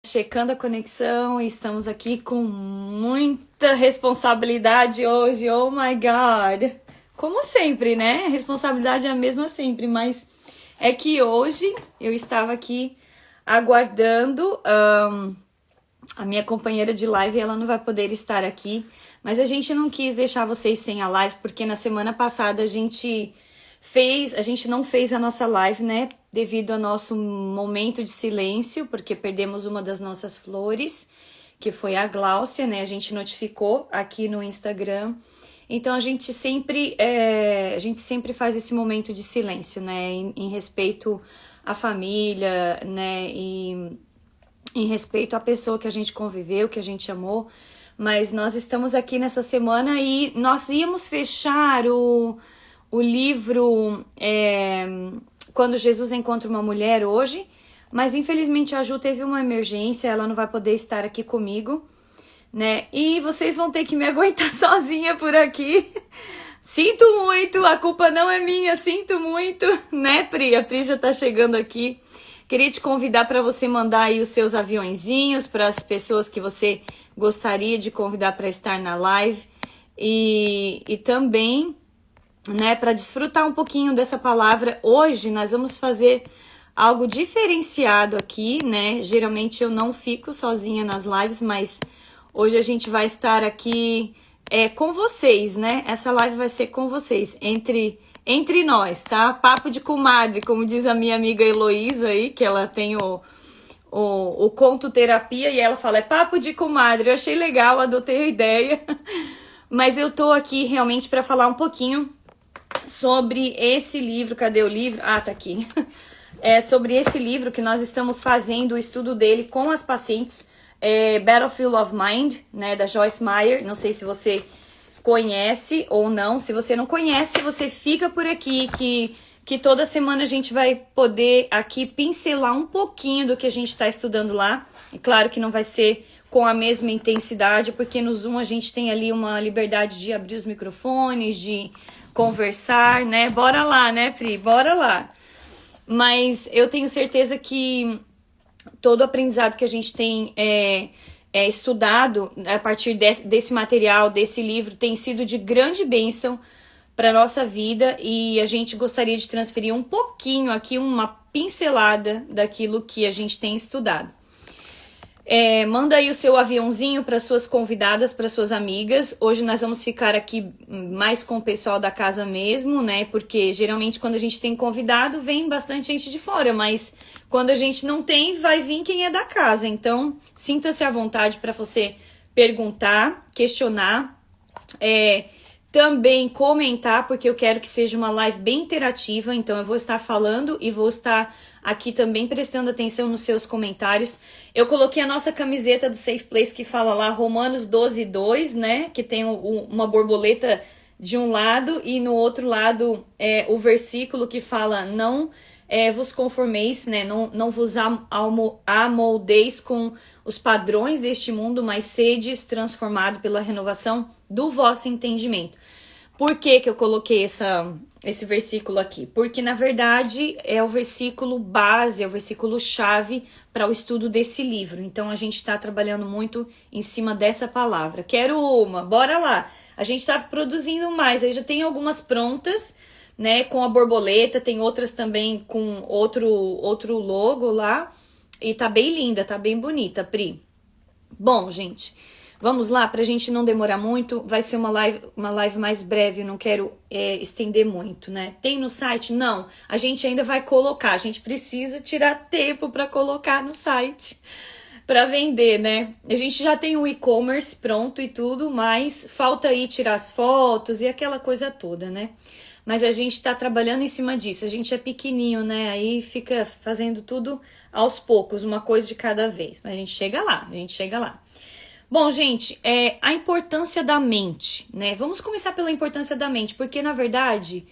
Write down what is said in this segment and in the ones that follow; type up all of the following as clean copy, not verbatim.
Checando a conexão e estamos aqui com muita responsabilidade hoje, oh my God! Como sempre, né? A responsabilidade é a mesma sempre, mas é que hoje eu estava aqui aguardando a minha companheira de live, ela não vai poder estar aqui, mas a gente não quis deixar vocês sem a live, porque na semana passada a gente não fez a nossa live, né, devido ao nosso momento de silêncio, porque perdemos uma das nossas flores, que foi a Gláucia, né, a gente notificou aqui no Instagram. Então a gente sempre faz esse momento de silêncio, né, em respeito à família, né, e em respeito à pessoa que a gente conviveu, que a gente amou. Mas nós estamos aqui nessa semana e nós íamos fechar o livro Quando Jesus Encontra uma Mulher hoje, mas infelizmente a Ju teve uma emergência, ela não vai poder estar aqui comigo, né? E vocês vão ter que me aguentar sozinha por aqui. Sinto muito, a culpa não é minha, sinto muito, né, Pri? A Pri já tá chegando aqui. Queria te convidar para você mandar aí os seus aviõezinhos para as pessoas que você gostaria de convidar para estar na live e também, né, para desfrutar um pouquinho dessa palavra. Hoje nós vamos fazer algo diferenciado aqui, né? Geralmente eu não fico sozinha nas lives, mas hoje a gente vai estar aqui com vocês, né? Essa live vai ser com vocês, entre nós, tá? Papo de comadre, como diz a minha amiga Heloísa aí, que ela tem o conto terapia e ela fala, é papo de comadre. Eu achei legal, adotei a ideia. Mas eu tô aqui realmente para falar um pouquinho sobre esse livro. Cadê o livro? Ah, tá aqui. Sobre esse livro que nós estamos fazendo o estudo dele com as pacientes, Battlefield of Mind, né, da Joyce Meyer. Não sei se você conhece ou não. Se você não conhece, você fica por aqui, que toda semana a gente vai poder aqui pincelar um pouquinho do que a gente está estudando lá. É claro que não vai ser com a mesma intensidade, porque no Zoom a gente tem ali uma liberdade de abrir os microfones, de conversar, né? Bora lá, né, Pri? Bora lá. Mas eu tenho certeza que todo o aprendizado que a gente tem estudado a partir desse material, desse livro, tem sido de grande bênção para a nossa vida e a gente gostaria de transferir um pouquinho aqui, uma pincelada daquilo que a gente tem estudado. Manda aí o seu aviãozinho para suas convidadas, para suas amigas. Hoje nós vamos ficar aqui mais com o pessoal da casa mesmo, né? Porque geralmente quando a gente tem convidado, vem bastante gente de fora, mas quando a gente não tem, vai vir quem é da casa. Então, sinta-se à vontade para você perguntar, questionar, também comentar, porque eu quero que seja uma live bem interativa. Então, eu vou estar falando e vou estar aqui também prestando atenção nos seus comentários. Eu coloquei a nossa camiseta do Safe Place que fala lá Romanos 12:2, né? Que tem uma borboleta de um lado e no outro lado o versículo que fala não vos conformeis, né? Não vos amoldeis com os padrões deste mundo, mas sedes transformado pela renovação do vosso entendimento. Por que eu coloquei esse versículo aqui? Porque, na verdade, é o versículo base, é o versículo chave para o estudo desse livro. Então, a gente está trabalhando muito em cima dessa palavra. Quero uma, bora lá. A gente está produzindo mais, aí já tem algumas prontas, né, com a borboleta, tem outras também com outro logo lá. E tá bem linda, tá bem bonita, Pri. Bom, gente, vamos lá, pra gente não demorar muito, vai ser uma live mais breve, eu não quero estender muito, né? Tem no site? Não, a gente ainda vai colocar, a gente precisa tirar tempo para colocar no site, para vender, né? A gente já tem o e-commerce pronto e tudo, mas falta aí tirar as fotos e aquela coisa toda, né? Mas a gente tá trabalhando em cima disso, a gente é pequenininho, né? Aí fica fazendo tudo aos poucos, uma coisa de cada vez, mas a gente chega lá. Bom, gente, a importância da mente, né? Vamos começar pela importância da mente, porque, na verdade,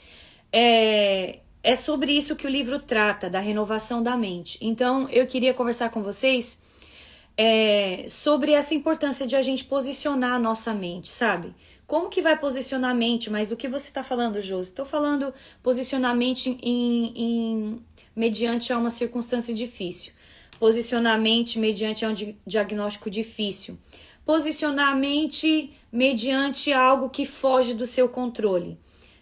é sobre isso que o livro trata, da renovação da mente. Então, eu queria conversar com vocês sobre essa importância de a gente posicionar a nossa mente, sabe? Como que vai posicionar a mente? Mas do que você está falando, Josi? Estou falando posicionar a mente mediante a uma circunstância difícil. Posicionar a mente mediante um diagnóstico difícil. Posicionar a mente mediante algo que foge do seu controle,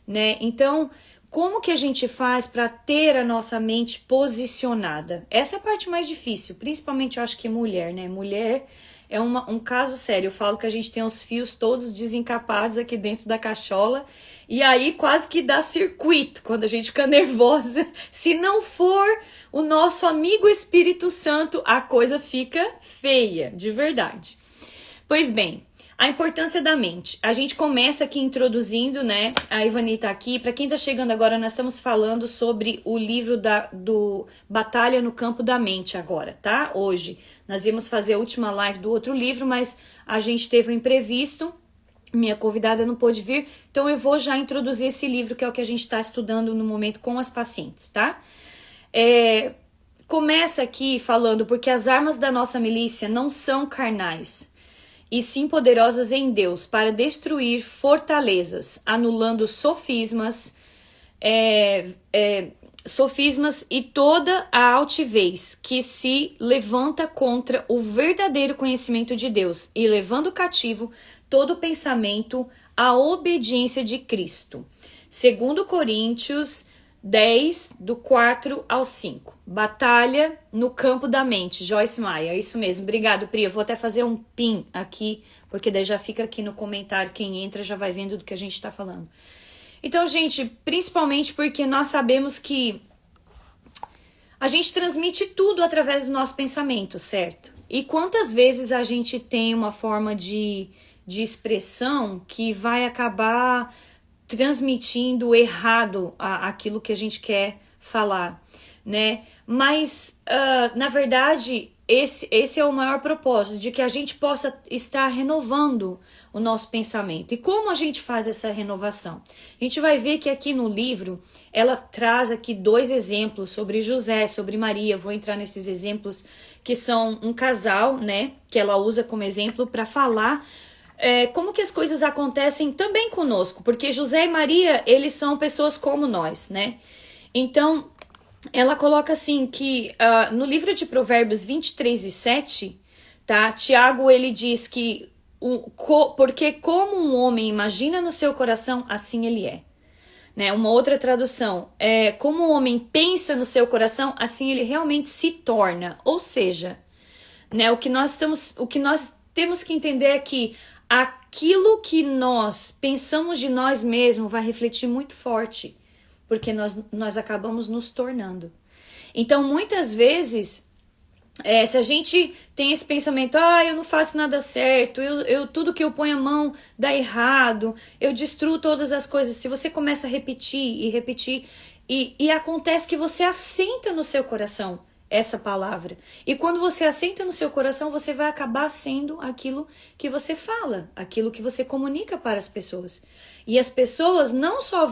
né? Então, como que a gente faz para ter a nossa mente posicionada? Essa é a parte mais difícil, principalmente eu acho que mulher, né? Mulher é um caso sério. Eu falo que a gente tem os fios todos desencapados aqui dentro da cachola e aí quase que dá circuito quando a gente fica nervosa. Se não for o nosso amigo Espírito Santo, a coisa fica feia, de verdade. Pois bem, a importância da mente. A gente começa aqui introduzindo, né? A Ivani tá aqui. Para quem tá chegando agora, nós estamos falando sobre o livro do Batalha no Campo da Mente agora, tá? Hoje. Nós íamos fazer a última live do outro livro, mas a gente teve um imprevisto. Minha convidada não pôde vir, então eu vou já introduzir esse livro, que é o que a gente está estudando no momento com as pacientes, tá? Começa aqui falando, porque as armas da nossa milícia não são carnais, e sim poderosas em Deus para destruir fortalezas, anulando sofismas e toda a altivez que se levanta contra o verdadeiro conhecimento de Deus e levando cativo todo pensamento à obediência de Cristo. 2 Coríntios 10, do 4 ao 5. Batalha no campo da mente. Joyce Meyer, isso mesmo. Obrigado, Pri. Eu vou até fazer um pin aqui, porque daí já fica aqui no comentário. Quem entra já vai vendo do que a gente está falando. Então, gente, principalmente porque nós sabemos que a gente transmite tudo através do nosso pensamento, certo? E quantas vezes a gente tem uma forma de expressão que vai acabar transmitindo errado aquilo que a gente quer falar, né? Mas, na verdade, esse é o maior propósito, de que a gente possa estar renovando o nosso pensamento. E como a gente faz essa renovação? A gente vai ver que aqui no livro, ela traz aqui 2 exemplos sobre José, sobre Maria. Vou entrar nesses exemplos que são um casal, né? Que ela usa como exemplo para falar como que as coisas acontecem também conosco, porque José e Maria, eles são pessoas como nós, né? Então, ela coloca assim que no livro de Provérbios 23 e 7, tá? Tiago, ele diz que porque como um homem imagina no seu coração, assim ele é. Né? Uma outra tradução, como um homem pensa no seu coração, assim ele realmente se torna. Ou seja, né, o que nós temos que entender é que aquilo que nós pensamos de nós mesmos vai refletir muito forte, porque nós acabamos nos tornando. Então, muitas vezes, se a gente tem esse pensamento, eu não faço nada certo, tudo que eu ponho a mão dá errado, eu destruo todas as coisas. Se você começa a repetir e repetir, e acontece que você assenta no seu coração essa palavra. E quando você assenta no seu coração, você vai acabar sendo aquilo que você fala, aquilo que você comunica para as pessoas. E as pessoas não só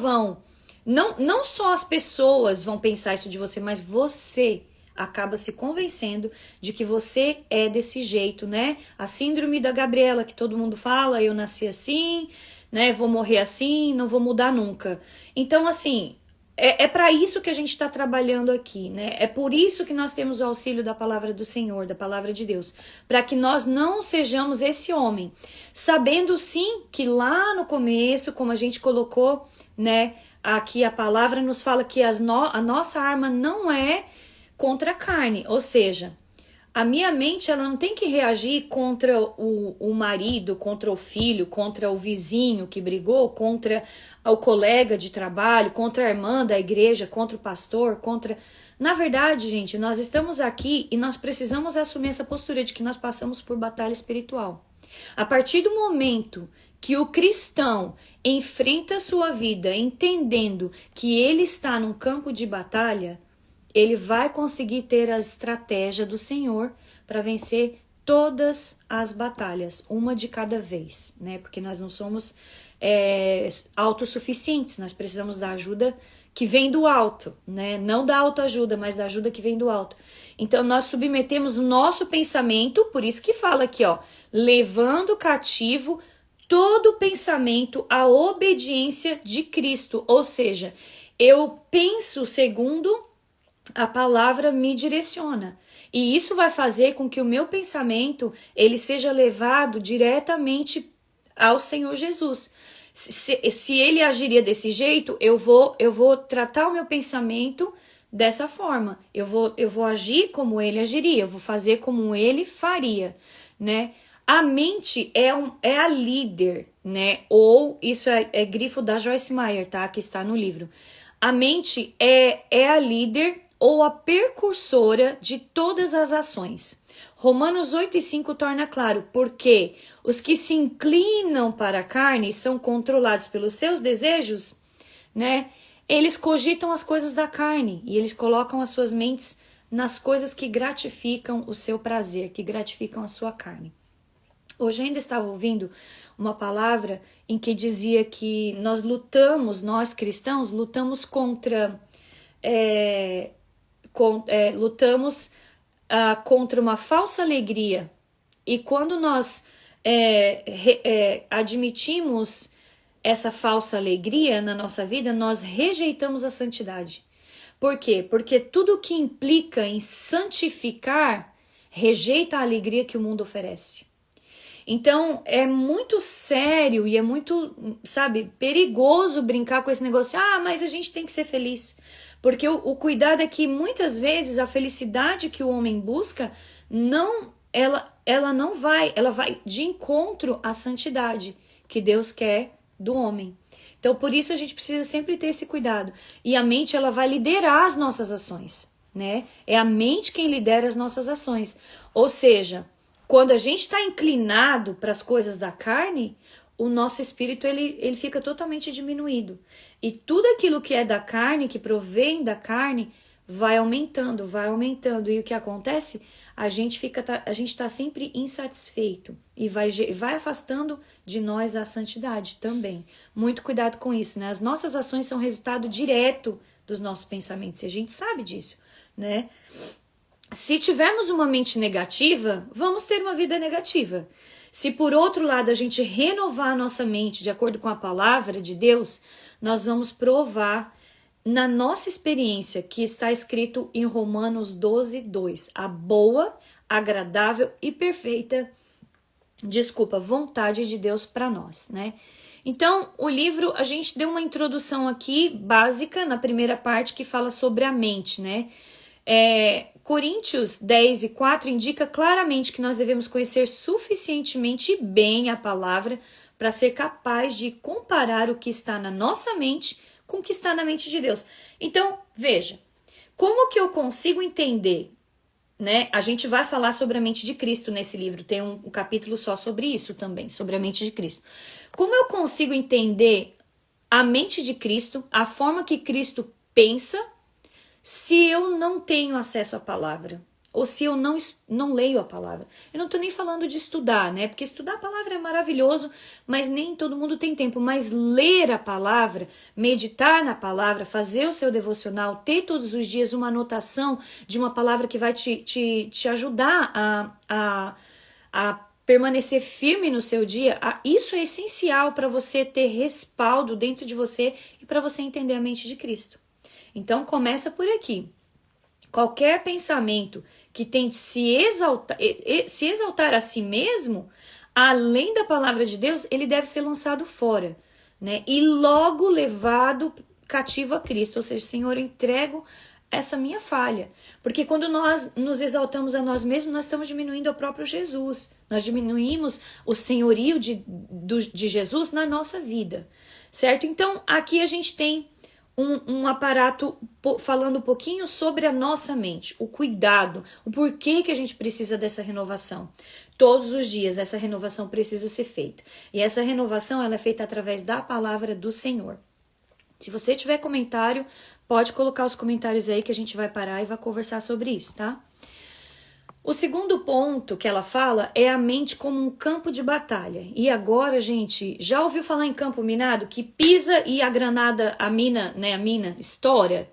as pessoas vão pensar isso de você, mas você acaba se convencendo de que você é desse jeito, né? A síndrome da Gabriela, que todo mundo fala, eu nasci assim, né? Vou morrer assim, não vou mudar nunca. Então, assim, é para isso que a gente está trabalhando aqui, né? É por isso que nós temos o auxílio da palavra do Senhor, da palavra de Deus, para que nós não sejamos esse homem, sabendo sim que lá no começo, como a gente colocou, né? Aqui a palavra nos fala que a nossa arma não é contra a carne, ou seja, a minha mente ela não tem que reagir contra o marido, contra o filho, contra o vizinho que brigou, contra o colega de trabalho, contra a irmã da igreja, contra o pastor, contra... Na verdade, gente, nós estamos aqui e nós precisamos assumir essa postura de que nós passamos por batalha espiritual. A partir do momento que o cristão enfrenta a sua vida entendendo que ele está num campo de batalha, ele vai conseguir ter a estratégia do Senhor para vencer todas as batalhas, uma de cada vez, né? Porque nós não somos autossuficientes, nós precisamos da ajuda que vem do alto, né? Não da autoajuda, mas da ajuda que vem do alto. Então, nós submetemos o nosso pensamento, por isso que fala aqui, ó, levando cativo todo pensamento à obediência de Cristo, ou seja, eu penso segundo a palavra me direciona. E isso vai fazer com que o meu pensamento ele seja levado diretamente ao Senhor Jesus. Se ele agiria desse jeito, eu vou tratar o meu pensamento dessa forma. Eu vou agir como ele agiria, eu vou fazer como ele faria, né? A mente é a líder, né? Ou isso é grifo da Joyce Meyer, tá? Que está no livro. A mente é a líder ou a precursora de todas as ações. Romanos 8:5 torna claro, porque os que se inclinam para a carne são controlados pelos seus desejos, né? Eles cogitam as coisas da carne e eles colocam as suas mentes nas coisas que gratificam o seu prazer, que gratificam a sua carne. Hoje eu ainda estava ouvindo uma palavra em que dizia que nós cristãos, lutamos contra contra uma falsa alegria. E quando nós admitimos essa falsa alegria na nossa vida, nós rejeitamos a santidade. Por quê? Porque tudo que implica em santificar rejeita a alegria que o mundo oferece. Então, é muito sério e é muito, perigoso brincar com esse negócio. Mas a gente tem que ser feliz. Porque o cuidado é que muitas vezes a felicidade que o homem busca, ela vai de encontro à santidade que Deus quer do homem. Então, por isso a gente precisa sempre ter esse cuidado. E a mente, ela vai liderar as nossas ações, né? É a mente quem lidera as nossas ações. Ou seja, quando a gente está inclinado para as coisas da carne, o nosso espírito ele fica totalmente diminuído. E tudo aquilo que é da carne, que provém da carne, vai aumentando. E o que acontece? A gente está sempre insatisfeito e vai afastando de nós a santidade também. Muito cuidado com isso, né? As nossas ações são resultado direto dos nossos pensamentos e a gente sabe disso, né? Se tivermos uma mente negativa, vamos ter uma vida negativa. Se por outro lado a gente renovar a nossa mente de acordo com a palavra de Deus, nós vamos provar na nossa experiência que está escrito em Romanos 12:2, a boa, agradável e perfeita, vontade de Deus para nós, né? Então, o livro, a gente deu uma introdução aqui básica na primeira parte que fala sobre a mente, né? Coríntios 10:4 indica claramente que nós devemos conhecer suficientemente bem a palavra para ser capaz de comparar o que está na nossa mente com o que está na mente de Deus. Então, veja, como que eu consigo entender, né? A gente vai falar sobre a mente de Cristo nesse livro, tem um capítulo só sobre isso também, sobre a mente de Cristo. Como eu consigo entender a mente de Cristo, a forma que Cristo pensa, se eu não tenho acesso à palavra, ou se eu não leio a palavra? Eu não estou nem falando de estudar, né? Porque estudar a palavra é maravilhoso, mas nem todo mundo tem tempo. Mas ler a palavra, meditar na palavra, fazer o seu devocional, ter todos os dias uma anotação de uma palavra que vai te ajudar a permanecer firme no seu dia, isso é essencial para você ter respaldo dentro de você e para você entender a mente de Cristo. Então, começa por aqui. Qualquer pensamento que tente se exaltar a si mesmo, além da palavra de Deus, ele deve ser lançado fora, né? E logo levado cativo a Cristo. Ou seja, Senhor, eu entrego essa minha falha. Porque quando nós nos exaltamos a nós mesmos, nós estamos diminuindo o próprio Jesus. Nós diminuímos o senhorio de Jesus na nossa vida, certo? Então, aqui a gente tem um aparato falando um pouquinho sobre a nossa mente, o cuidado, o porquê que a gente precisa dessa renovação. Todos os dias essa renovação precisa ser feita. E essa renovação ela é feita através da palavra do Senhor. Se você tiver comentário, pode colocar os comentários aí que a gente vai parar e vai conversar sobre isso, tá? O segundo ponto que ela fala é a mente como um campo de batalha. E agora, gente, já ouviu falar em campo minado? Que pisa e a granada, a mina estoura,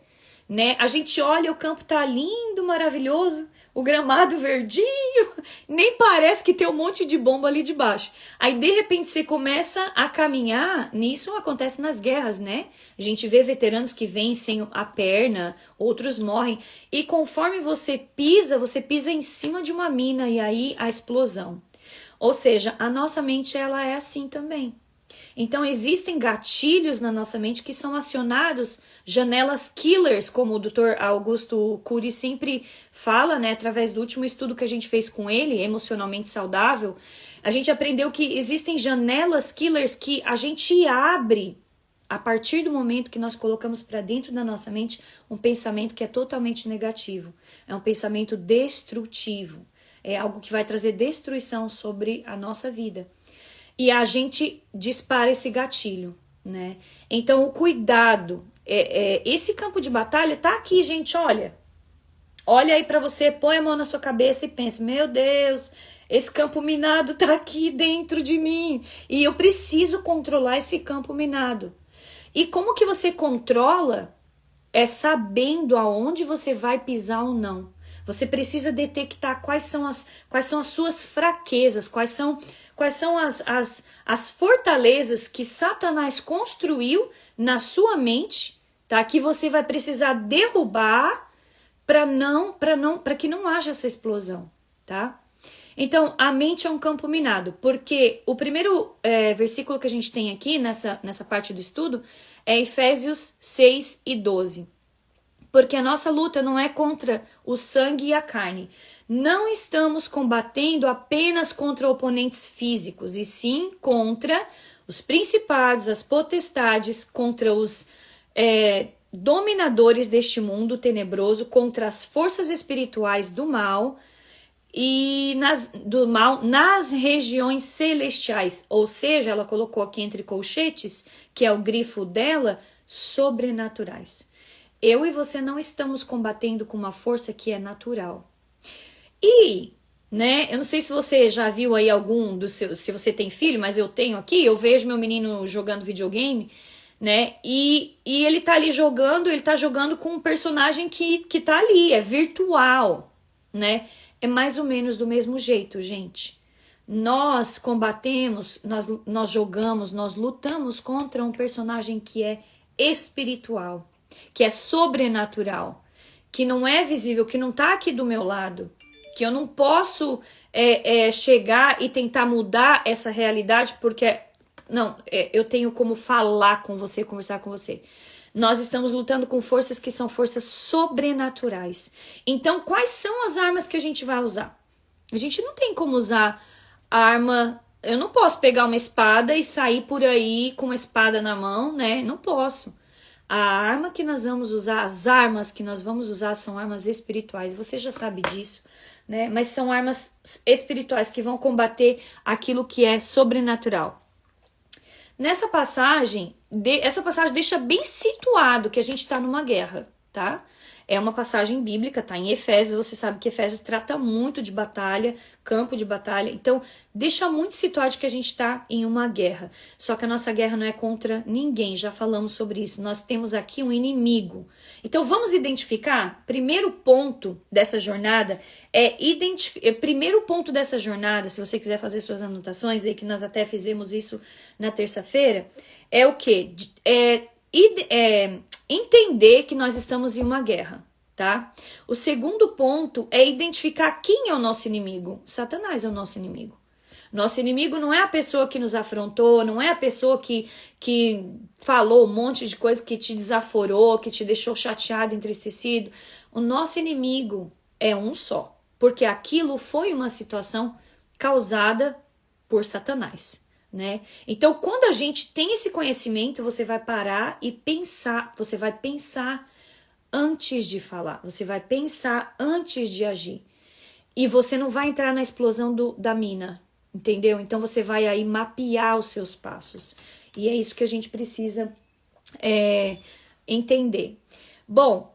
né? A gente olha, o campo tá lindo, maravilhoso, o gramado verdinho, nem parece que tem um monte de bomba ali debaixo. Aí, de repente, você começa a caminhar, nisso acontece nas guerras, né? A gente vê veteranos que vêm sem a perna, outros morrem. E conforme você pisa em cima de uma mina e aí a explosão. Ou seja, a nossa mente, ela é assim também. Então, existem gatilhos na nossa mente que são acionados, janelas killers, como o Dr. Augusto Cury sempre fala, né, através do último estudo que a gente fez com ele, Emocionalmente Saudável, a gente aprendeu que existem janelas killers que a gente abre a partir do momento que nós colocamos para dentro da nossa mente um pensamento que é totalmente negativo, é um pensamento destrutivo, é algo que vai trazer destruição sobre a nossa vida. E a gente dispara esse gatilho, né? Então, o cuidado, esse campo de batalha tá aqui, gente, olha. Olha aí pra você, põe a mão na sua cabeça e pensa, meu Deus, esse campo minado tá aqui dentro de mim. E eu preciso controlar esse campo minado. E como que você controla? É sabendo aonde você vai pisar ou não. Você precisa detectar quais são as suas fraquezas, quais são as fortalezas que Satanás construiu na sua mente, tá? Que você vai precisar derrubar para que não haja essa explosão, tá? Então, a mente é um campo minado, porque o primeiro versículo que a gente tem aqui nessa parte do estudo é Efésios 6:12. Porque a nossa luta não é contra o sangue e a carne. Não estamos combatendo apenas contra oponentes físicos, e sim contra os principados, as potestades, contra os dominadores deste mundo tenebroso, contra as forças espirituais do mal nas regiões celestiais. Ou seja, ela colocou aqui entre colchetes, que é o grifo dela, sobrenaturais. Eu e você não estamos combatendo com uma força que é natural. E, né, eu não sei se você já viu aí algum dos seus, se você tem filho, mas eu tenho aqui, eu vejo meu menino jogando videogame, né, e ele tá ali jogando, ele tá jogando com um personagem que tá ali, é virtual, né, é mais ou menos do mesmo jeito, gente. Nós combatemos, nós jogamos, nós lutamos contra um personagem que é espiritual, que é sobrenatural, que não é visível, que não tá aqui do meu lado, que eu não posso chegar e tentar mudar essa realidade, porque eu tenho como falar com você, conversar com você. Nós estamos lutando com forças que são forças sobrenaturais. Então, quais são as armas que a gente vai usar? A gente não tem como usar a arma. Eu não posso pegar uma espada e sair por aí com uma espada na mão, né? Não posso. A arma que nós vamos usar, as armas que nós vamos usar são armas espirituais. Você já sabe disso, né? Mas são armas espirituais que vão combater aquilo que é sobrenatural. Essa passagem deixa bem situado que a gente está numa guerra, tá? É uma passagem bíblica, tá em Efésios, você sabe que Efésios trata muito de batalha, campo de batalha, então deixa muito situado que a gente está em uma guerra. Só que a nossa guerra não é contra ninguém, já falamos sobre isso, nós temos aqui um inimigo. Então vamos identificar, primeiro ponto dessa jornada, primeiro ponto dessa jornada, se você quiser fazer suas anotações, aí que nós até fizemos isso na terça-feira, é o quê? Entender que nós estamos em uma guerra, tá? O segundo ponto é identificar quem é o nosso inimigo. Satanás é o nosso inimigo. Nosso inimigo não é a pessoa que nos afrontou, não é a pessoa que falou um monte de coisa, que te desaforou, que te deixou chateado, entristecido. O nosso inimigo é um só, porque aquilo foi uma situação causada por Satanás. Né? Então, quando a gente tem esse conhecimento, você vai parar e pensar, você vai pensar antes de falar, você vai pensar antes de agir. E você não vai entrar na explosão da mina, entendeu? Então, você vai aí mapear os seus passos. E é isso que a gente precisa entender. Bom,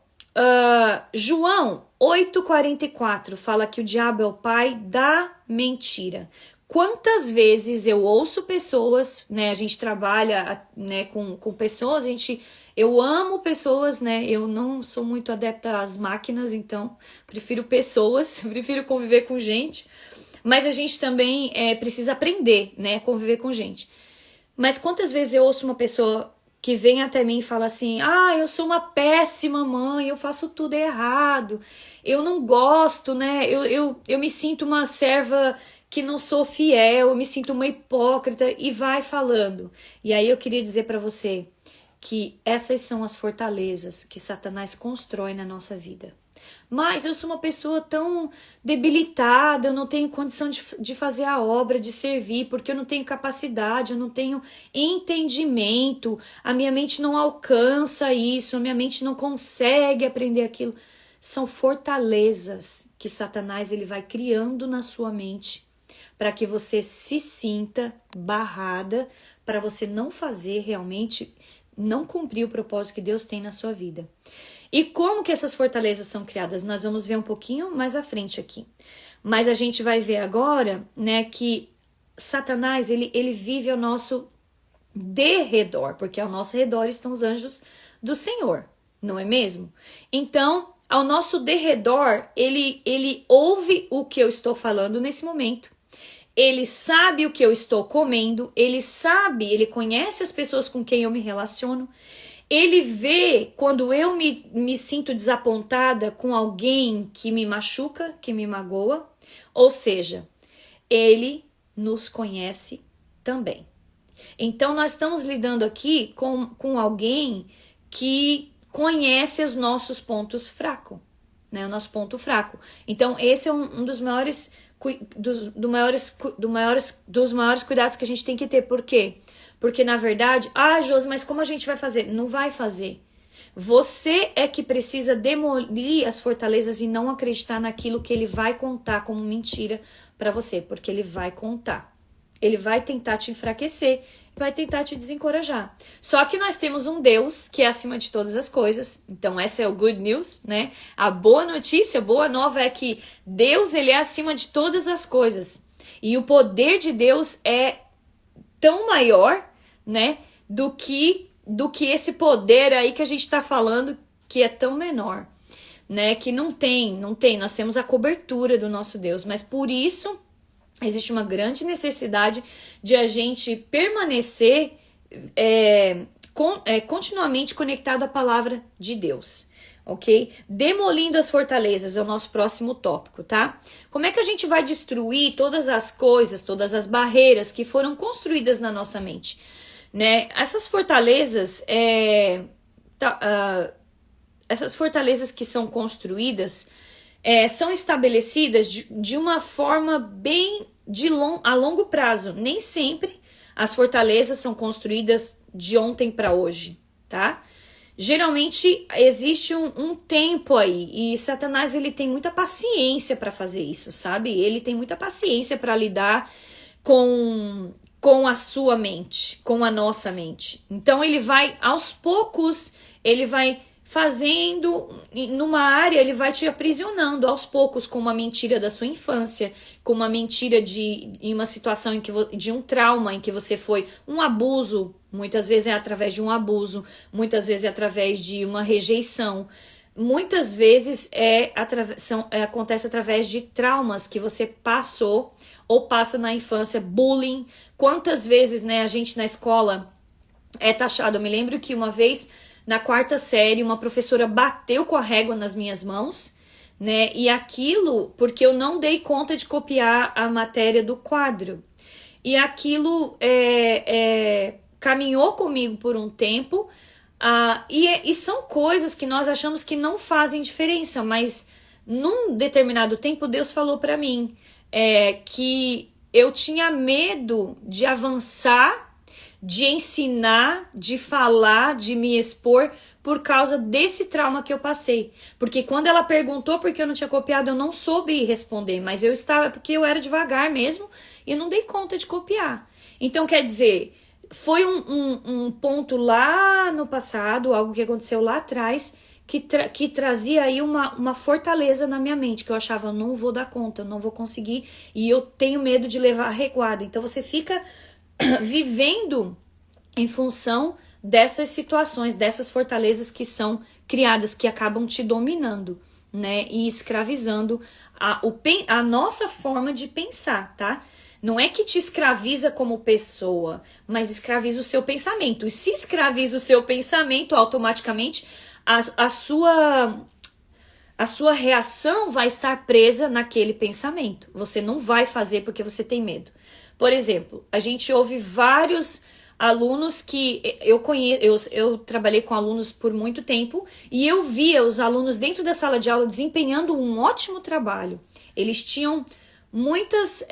João 8,44 fala que o diabo é o pai da mentira. Quantas vezes eu ouço pessoas, né? A gente trabalha, né, com pessoas, eu amo pessoas, né? Eu não sou muito adepta às máquinas, então prefiro pessoas, prefiro conviver com gente. Mas a gente também precisa aprender, né? Conviver com gente. Mas quantas vezes eu ouço uma pessoa que vem até mim e fala assim: ah, eu sou uma péssima mãe, eu faço tudo errado, eu não gosto, né? Eu me sinto uma serva que não sou fiel, eu me sinto uma hipócrita, e vai falando. E aí eu queria dizer para você que essas são as fortalezas que Satanás constrói na nossa vida. Mas eu sou uma pessoa tão debilitada, eu não tenho condição de fazer a obra, de servir, porque eu não tenho capacidade, eu não tenho entendimento, a minha mente não alcança isso, a minha mente não consegue aprender aquilo. São fortalezas que Satanás ele vai criando na sua mente para que você se sinta barrada, para você não fazer realmente, não cumprir o propósito que Deus tem na sua vida. E como que essas fortalezas são criadas? Nós vamos ver um pouquinho mais à frente aqui. Mas a gente vai ver agora, né, que Satanás, ele vive ao nosso derredor, porque ao nosso redor estão os anjos do Senhor, não é mesmo? Então, ao nosso derredor, ele ouve o que eu estou falando nesse momento. Ele sabe o que eu estou comendo, ele conhece as pessoas com quem eu me relaciono. Ele vê quando eu me sinto desapontada com alguém que me machuca, que me magoa. Ou seja, ele nos conhece também. Então, nós estamos lidando aqui com alguém que conhece os nossos pontos fracos, né? O nosso ponto fraco. Então, esse é um dos maiores cuidados que a gente tem que ter. Por quê? Porque, na verdade, Josi, mas como a gente vai fazer? Não vai fazer. Você é que precisa demolir as fortalezas e não acreditar naquilo que ele vai contar como mentira para você, porque ele vai contar. Ele vai tentar te enfraquecer, vai tentar te desencorajar. Só que nós temos um Deus que é acima de todas as coisas. Então essa é o good news, né? A boa notícia, a boa nova é que Deus, ele é acima de todas as coisas. E o poder de Deus é tão maior, né, do que esse poder aí que a gente está falando, que é tão menor, né, que não tem, nós temos a cobertura do nosso Deus, mas por isso existe uma grande necessidade de a gente permanecer continuamente conectado à palavra de Deus, ok? Demolindo as fortalezas é o nosso próximo tópico, tá? Como é que a gente vai destruir todas as coisas, todas as barreiras que foram construídas na nossa mente, né? Essas fortalezas, essas fortalezas que são construídas são estabelecidas de uma forma bem a longo prazo. Nem sempre as fortalezas são construídas de ontem para hoje, tá? Geralmente existe um tempo aí, e Satanás ele tem muita paciência para fazer isso, sabe? Ele tem muita paciência para lidar com a sua mente, com a nossa mente. Então ele vai aos poucos, ele vai fazendo numa área, ele vai te aprisionando aos poucos com uma mentira da sua infância, com uma mentira em uma situação de um trauma em que você foi um abuso. Muitas vezes é através de um abuso, muitas vezes é através de uma rejeição, muitas vezes acontece através de traumas que você passou ou passa na infância, bullying. Quantas vezes, né, a gente na escola é taxado? Eu me lembro que uma vez, na 4ª série, uma professora bateu com a régua nas minhas mãos, né, e aquilo porque eu não dei conta de copiar a matéria do quadro. E aquilo caminhou comigo por um tempo, e são coisas que nós achamos que não fazem diferença, mas num determinado tempo Deus falou para mim que eu tinha medo de avançar, de ensinar, de falar, de me expor por causa desse trauma que eu passei. Porque quando ela perguntou por que eu não tinha copiado, eu não soube responder, mas porque eu era devagar mesmo e eu não dei conta de copiar. Então, quer dizer, foi um ponto lá no passado, algo que aconteceu lá atrás, que trazia aí uma fortaleza na minha mente, que eu achava, não vou dar conta, não vou conseguir, e eu tenho medo de levar a reguada. Então você fica vivendo em função dessas situações, dessas fortalezas que são criadas, que acabam te dominando, né? E escravizando a nossa forma de pensar, tá? Não é que te escraviza como pessoa, mas escraviza o seu pensamento. E se escraviza o seu pensamento, automaticamente a sua reação vai estar presa naquele pensamento. Você não vai fazer porque você tem medo. Por exemplo, a gente ouve vários alunos que eu trabalhei com alunos por muito tempo e eu via os alunos dentro da sala de aula desempenhando um ótimo trabalho. Eles tinham muitas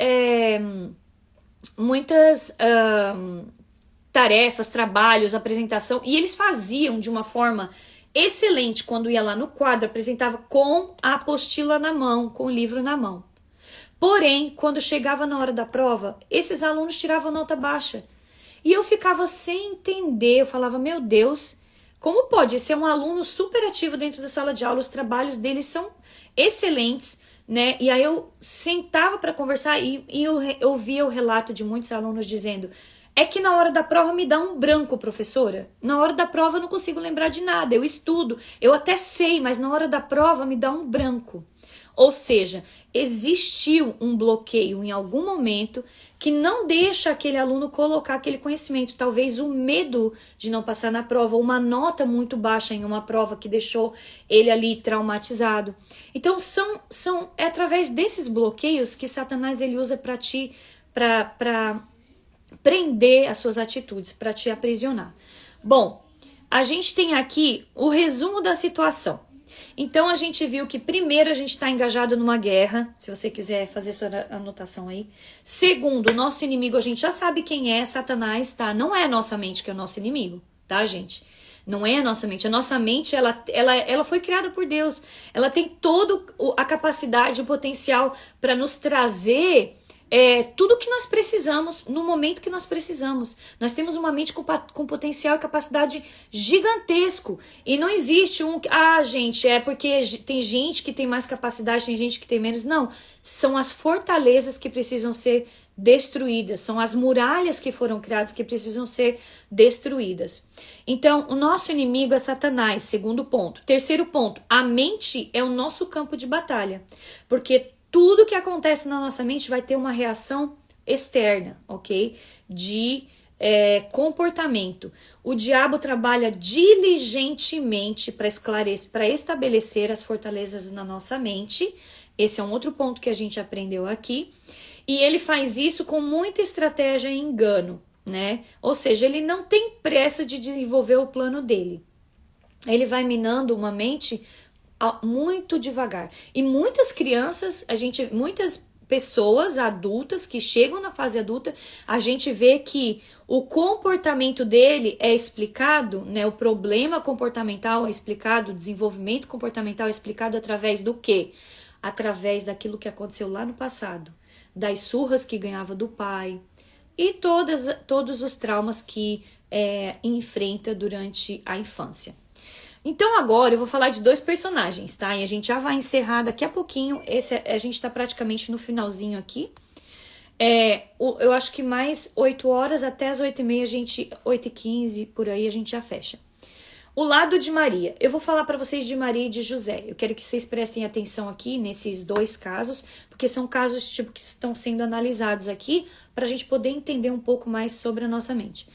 tarefas, trabalhos, apresentação, e eles faziam de uma forma excelente. Quando ia lá no quadro, apresentava com a apostila na mão, com o livro na mão. Porém, quando chegava na hora da prova, esses alunos tiravam nota baixa. E eu ficava sem entender, eu falava, meu Deus, como pode ser um aluno super ativo dentro da sala de aula, os trabalhos deles são excelentes, né? E aí eu sentava para conversar e eu ouvia o relato de muitos alunos dizendo, é que na hora da prova me dá um branco, professora. Na hora da prova eu não consigo lembrar de nada, eu estudo, eu até sei, mas na hora da prova me dá um branco. Ou seja, existiu um bloqueio em algum momento que não deixa aquele aluno colocar aquele conhecimento. Talvez o medo de não passar na prova, ou uma nota muito baixa em uma prova que deixou ele ali traumatizado. Então, é através desses bloqueios que Satanás ele usa para prender as suas atitudes, para te aprisionar. Bom, a gente tem aqui o resumo da situação. Então, a gente viu que primeiro a gente está engajado numa guerra, se você quiser fazer sua anotação aí. Segundo, o nosso inimigo, a gente já sabe quem é, Satanás, tá? Não é a nossa mente que é o nosso inimigo, tá, gente? Não é a nossa mente. A nossa mente, ela foi criada por Deus. Ela tem toda a capacidade, o potencial para nos trazer tudo que nós precisamos no momento que nós precisamos. Nós temos uma mente com potencial e capacidade gigantesco. E não existe gente, é porque tem gente que tem mais capacidade, tem gente que tem menos. Não, são as fortalezas que precisam ser destruídas, são as muralhas que foram criadas que precisam ser destruídas. Então, o nosso inimigo é Satanás, segundo ponto. Terceiro ponto, a mente é o nosso campo de batalha, porque tudo que acontece na nossa mente vai ter uma reação externa, ok? De comportamento. O diabo trabalha diligentemente para estabelecer as fortalezas na nossa mente. Esse é um outro ponto que a gente aprendeu aqui. E ele faz isso com muita estratégia e engano, né? Ou seja, ele não tem pressa de desenvolver o plano dele. Ele vai minando uma mente muito devagar. E muitas crianças, muitas pessoas adultas que chegam na fase adulta, a gente vê que o comportamento dele é explicado, né? O problema comportamental é explicado, o desenvolvimento comportamental é explicado através do quê? Através daquilo que aconteceu lá no passado, das surras que ganhava do pai e todos os traumas que enfrenta durante a infância. Então agora eu vou falar de dois personagens, tá? E a gente já vai encerrar daqui a pouquinho. A gente tá praticamente no finalzinho aqui. Eu acho que mais 8 horas até as 8h30, 8h15, por aí a gente já fecha. O lado de Maria. Eu vou falar para vocês de Maria e de José. Eu quero que vocês prestem atenção aqui nesses dois casos, porque são casos que estão sendo analisados aqui para a gente poder entender um pouco mais sobre a nossa mente.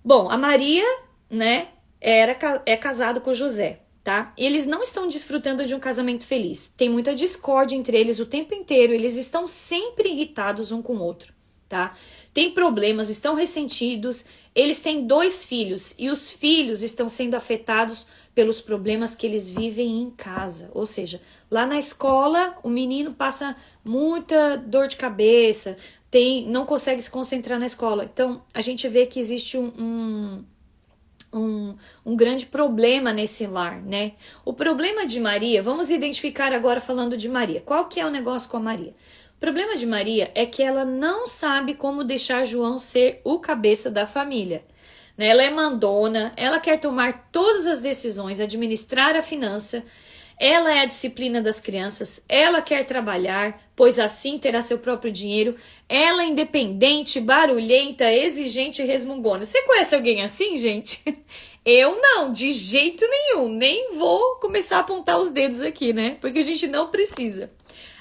Bom, a Maria, né? É casado com José, tá? E eles não estão desfrutando de um casamento feliz. Tem muita discórdia entre eles o tempo inteiro. Eles estão sempre irritados um com o outro, tá? Tem problemas, estão ressentidos. Eles têm 2 filhos e os filhos estão sendo afetados pelos problemas que eles vivem em casa. Ou seja, lá na escola o menino passa muita dor de cabeça, não consegue se concentrar na escola. Então a gente vê que existe um grande problema nesse lar, né? O problema de Maria, vamos identificar agora falando de Maria. Qual que é o negócio com a Maria? O problema de Maria é que ela não sabe como deixar João ser o cabeça da família. né? Ela é mandona, ela quer tomar todas as decisões, administrar a finança, ela é a disciplina das crianças, ela quer trabalhar, pois assim terá seu próprio dinheiro, ela é independente, barulhenta, exigente e resmungona. Você conhece alguém assim, gente? Eu não, de jeito nenhum, nem vou começar a apontar os dedos aqui, né? Porque a gente não precisa.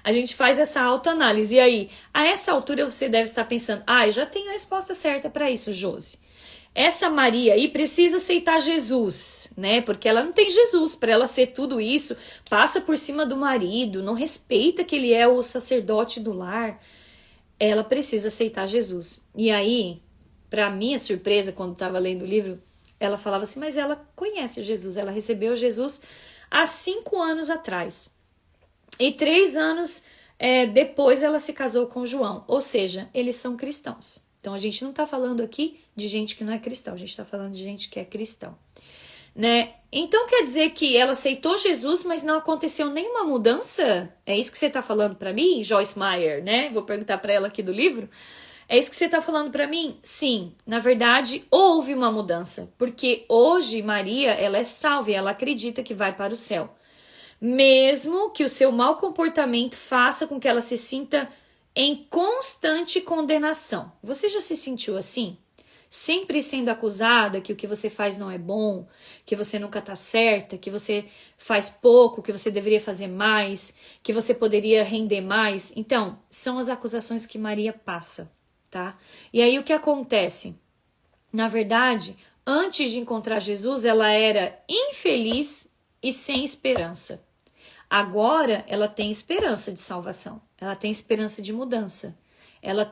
A gente faz essa autoanálise. E aí, a essa altura você deve estar pensando, eu já tenho a resposta certa para isso, Josi. Essa Maria aí precisa aceitar Jesus, né? Porque ela não tem Jesus. Para ela ser tudo isso, passa por cima do marido, não respeita que ele é o sacerdote do lar. Ela precisa aceitar Jesus. E aí, para minha surpresa, quando estava lendo o livro, ela falava assim, mas ela conhece Jesus, ela recebeu Jesus há 5 anos atrás. E 3 anos depois ela se casou com João. Ou seja, eles são cristãos. Então, a gente não está falando aqui de gente que não é cristão, a gente está falando de gente que é cristão, né? Então, quer dizer que ela aceitou Jesus, mas não aconteceu nenhuma mudança? É isso que você está falando para mim, Joyce Meyer, né? Vou perguntar para ela aqui do livro. É isso que você está falando para mim? Sim, na verdade, houve uma mudança, porque hoje Maria, ela é salva e ela acredita que vai para o céu. Mesmo que o seu mau comportamento faça com que ela se sinta em constante condenação. Você já se sentiu assim? Sempre sendo acusada que o que você faz não é bom, que você nunca está certa, que você faz pouco, que você deveria fazer mais, que você poderia render mais. Então, são as acusações que Maria passa, tá? E aí o que acontece? Na verdade, antes de encontrar Jesus, ela era infeliz e sem esperança. Agora ela tem esperança de salvação, ela tem esperança de mudança, ela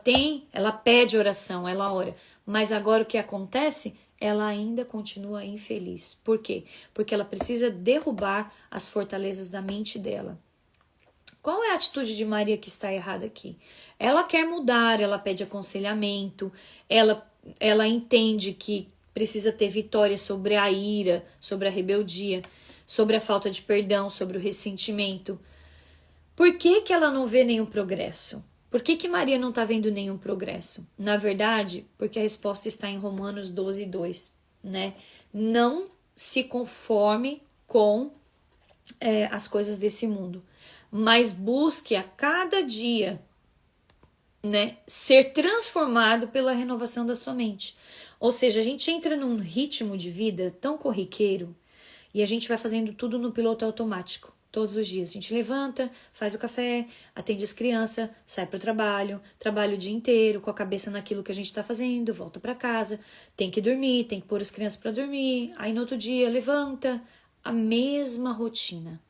pede oração, ela ora, mas agora o que acontece? Ela ainda continua infeliz. Por quê? Porque ela precisa derrubar as fortalezas da mente dela. Qual é a atitude de Maria que está errada aqui? Ela quer mudar, ela pede aconselhamento, ela entende que precisa ter vitória sobre a ira, sobre a rebeldia, sobre a falta de perdão, sobre o ressentimento. Por que ela não vê nenhum progresso? Por que Maria não está vendo nenhum progresso? Na verdade, porque a resposta está em Romanos 12:2, né? Não se conforme com as coisas desse mundo, mas busque a cada dia, né, ser transformado pela renovação da sua mente. Ou seja, a gente entra num ritmo de vida tão corriqueiro, e a gente vai fazendo tudo no piloto automático, todos os dias. A gente levanta, faz o café, atende as crianças, sai para o trabalho, trabalha o dia inteiro com a cabeça naquilo que a gente está fazendo, volta para casa, tem que dormir, tem que pôr as crianças para dormir, aí no outro dia levanta, a mesma rotina.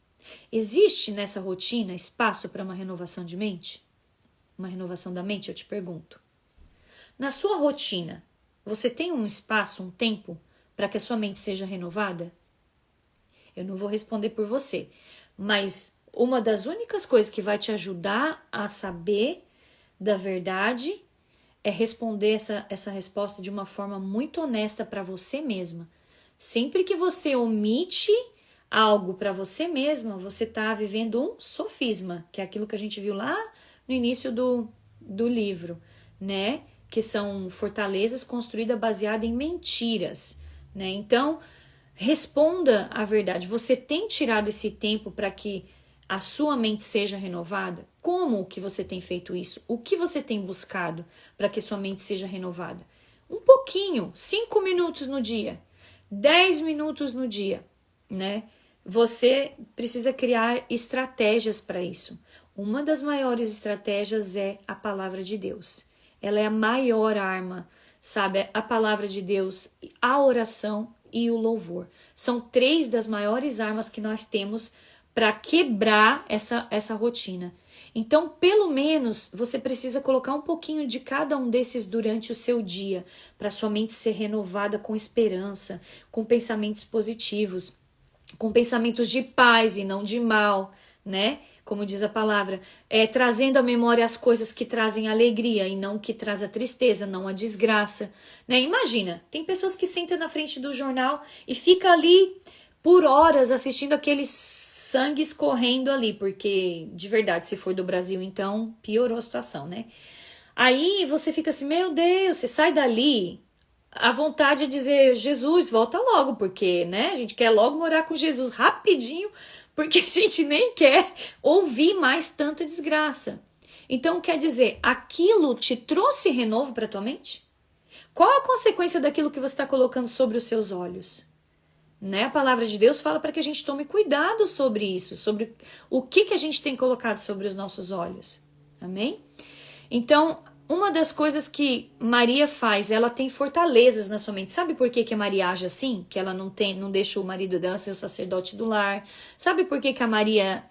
Existe nessa rotina espaço para uma renovação de mente? Uma renovação da mente, eu te pergunto. Na sua rotina, você tem um espaço, um tempo para que a sua mente seja renovada? Eu não vou responder por você, mas uma das únicas coisas que vai te ajudar a saber da verdade é responder essa resposta de uma forma muito honesta para você mesma. Sempre que você omite algo para você mesma, você está vivendo um sofisma, que é aquilo que a gente viu lá no início do livro, né? Que são fortalezas construídas baseadas em mentiras, né? Então, responda a verdade. Você tem tirado esse tempo para que a sua mente seja renovada? Como que você tem feito isso? O que você tem buscado para que sua mente seja renovada? Um pouquinho, 5 minutos no dia, 10 minutos no dia, né? Você precisa criar estratégias para isso. Uma das maiores estratégias é a palavra de Deus. Ela é a maior arma, sabe? A palavra de Deus, a oração e o louvor. São 3 das maiores armas que nós temos para quebrar essa rotina. Então, pelo menos, você precisa colocar um pouquinho de cada um desses durante o seu dia, para sua mente ser renovada com esperança, com pensamentos positivos, com pensamentos de paz e não de mal, né? Como diz a palavra, trazendo à memória as coisas que trazem alegria e não que traz a tristeza, não a desgraça, né? Imagina, tem pessoas que sentam na frente do jornal e fica ali por horas assistindo aquele sangue escorrendo ali, porque, de verdade, se for do Brasil, então piorou a situação, né? Aí você fica assim, meu Deus, você sai dali, a vontade é dizer, Jesus, volta logo, porque, né, a gente quer logo morar com Jesus rapidinho, porque a gente nem quer ouvir mais tanta desgraça. Então, quer dizer, aquilo te trouxe renovo para tua mente? Qual a consequência daquilo que você está colocando sobre os seus olhos? Né? A palavra de Deus fala para que a gente tome cuidado sobre isso, sobre o que a gente tem colocado sobre os nossos olhos. Amém? Então, uma das coisas que Maria faz, ela tem fortalezas na sua mente. Sabe por que a Maria age assim? Que ela não deixa o marido dela ser o sacerdote do lar. Sabe por que a Maria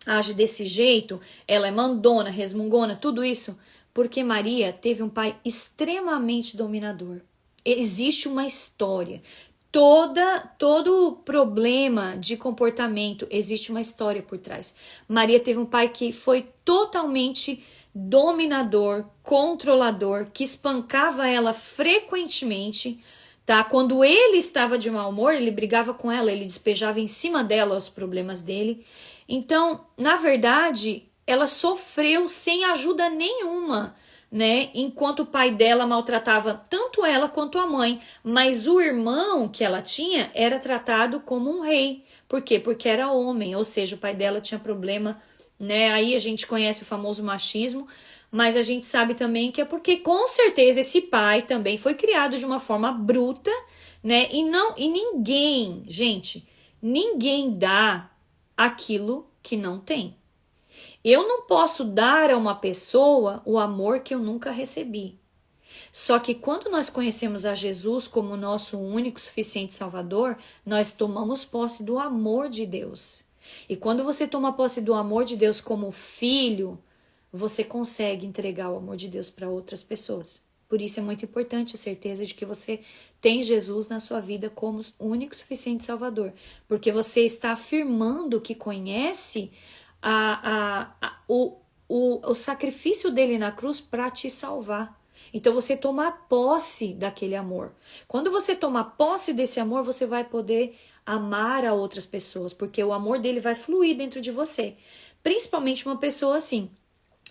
age desse jeito? Ela é mandona, resmungona, tudo isso? Porque Maria teve um pai extremamente dominador. Existe uma história. Todo problema de comportamento, existe uma história por trás. Maria teve um pai que foi totalmente dominador, controlador, que espancava ela frequentemente, tá? Quando ele estava de mau humor, ele brigava com ela, ele despejava em cima dela os problemas dele. Então, na verdade, ela sofreu sem ajuda nenhuma, né? Enquanto o pai dela maltratava tanto ela quanto a mãe, mas o irmão que ela tinha era tratado como um rei. Por quê? Porque era homem, ou seja, o pai dela tinha problema, né? Aí a gente conhece o famoso machismo, mas a gente sabe também que é porque com certeza esse pai também foi criado de uma forma bruta, né? E ninguém, gente, ninguém dá aquilo que não tem. Eu não posso dar a uma pessoa o amor que eu nunca recebi. Só que quando nós conhecemos a Jesus como nosso único, suficiente Salvador, nós tomamos posse do amor de Deus. E quando você toma posse do amor de Deus como filho, você consegue entregar o amor de Deus para outras pessoas. Por isso é muito importante a certeza de que você tem Jesus na sua vida como único, suficiente Salvador. Porque você está afirmando que conhece o sacrifício dele na cruz para te salvar. Então você toma posse daquele amor. Quando você toma posse desse amor, você vai poder amar a outras pessoas, porque o amor dele vai fluir dentro de você. Principalmente uma pessoa assim.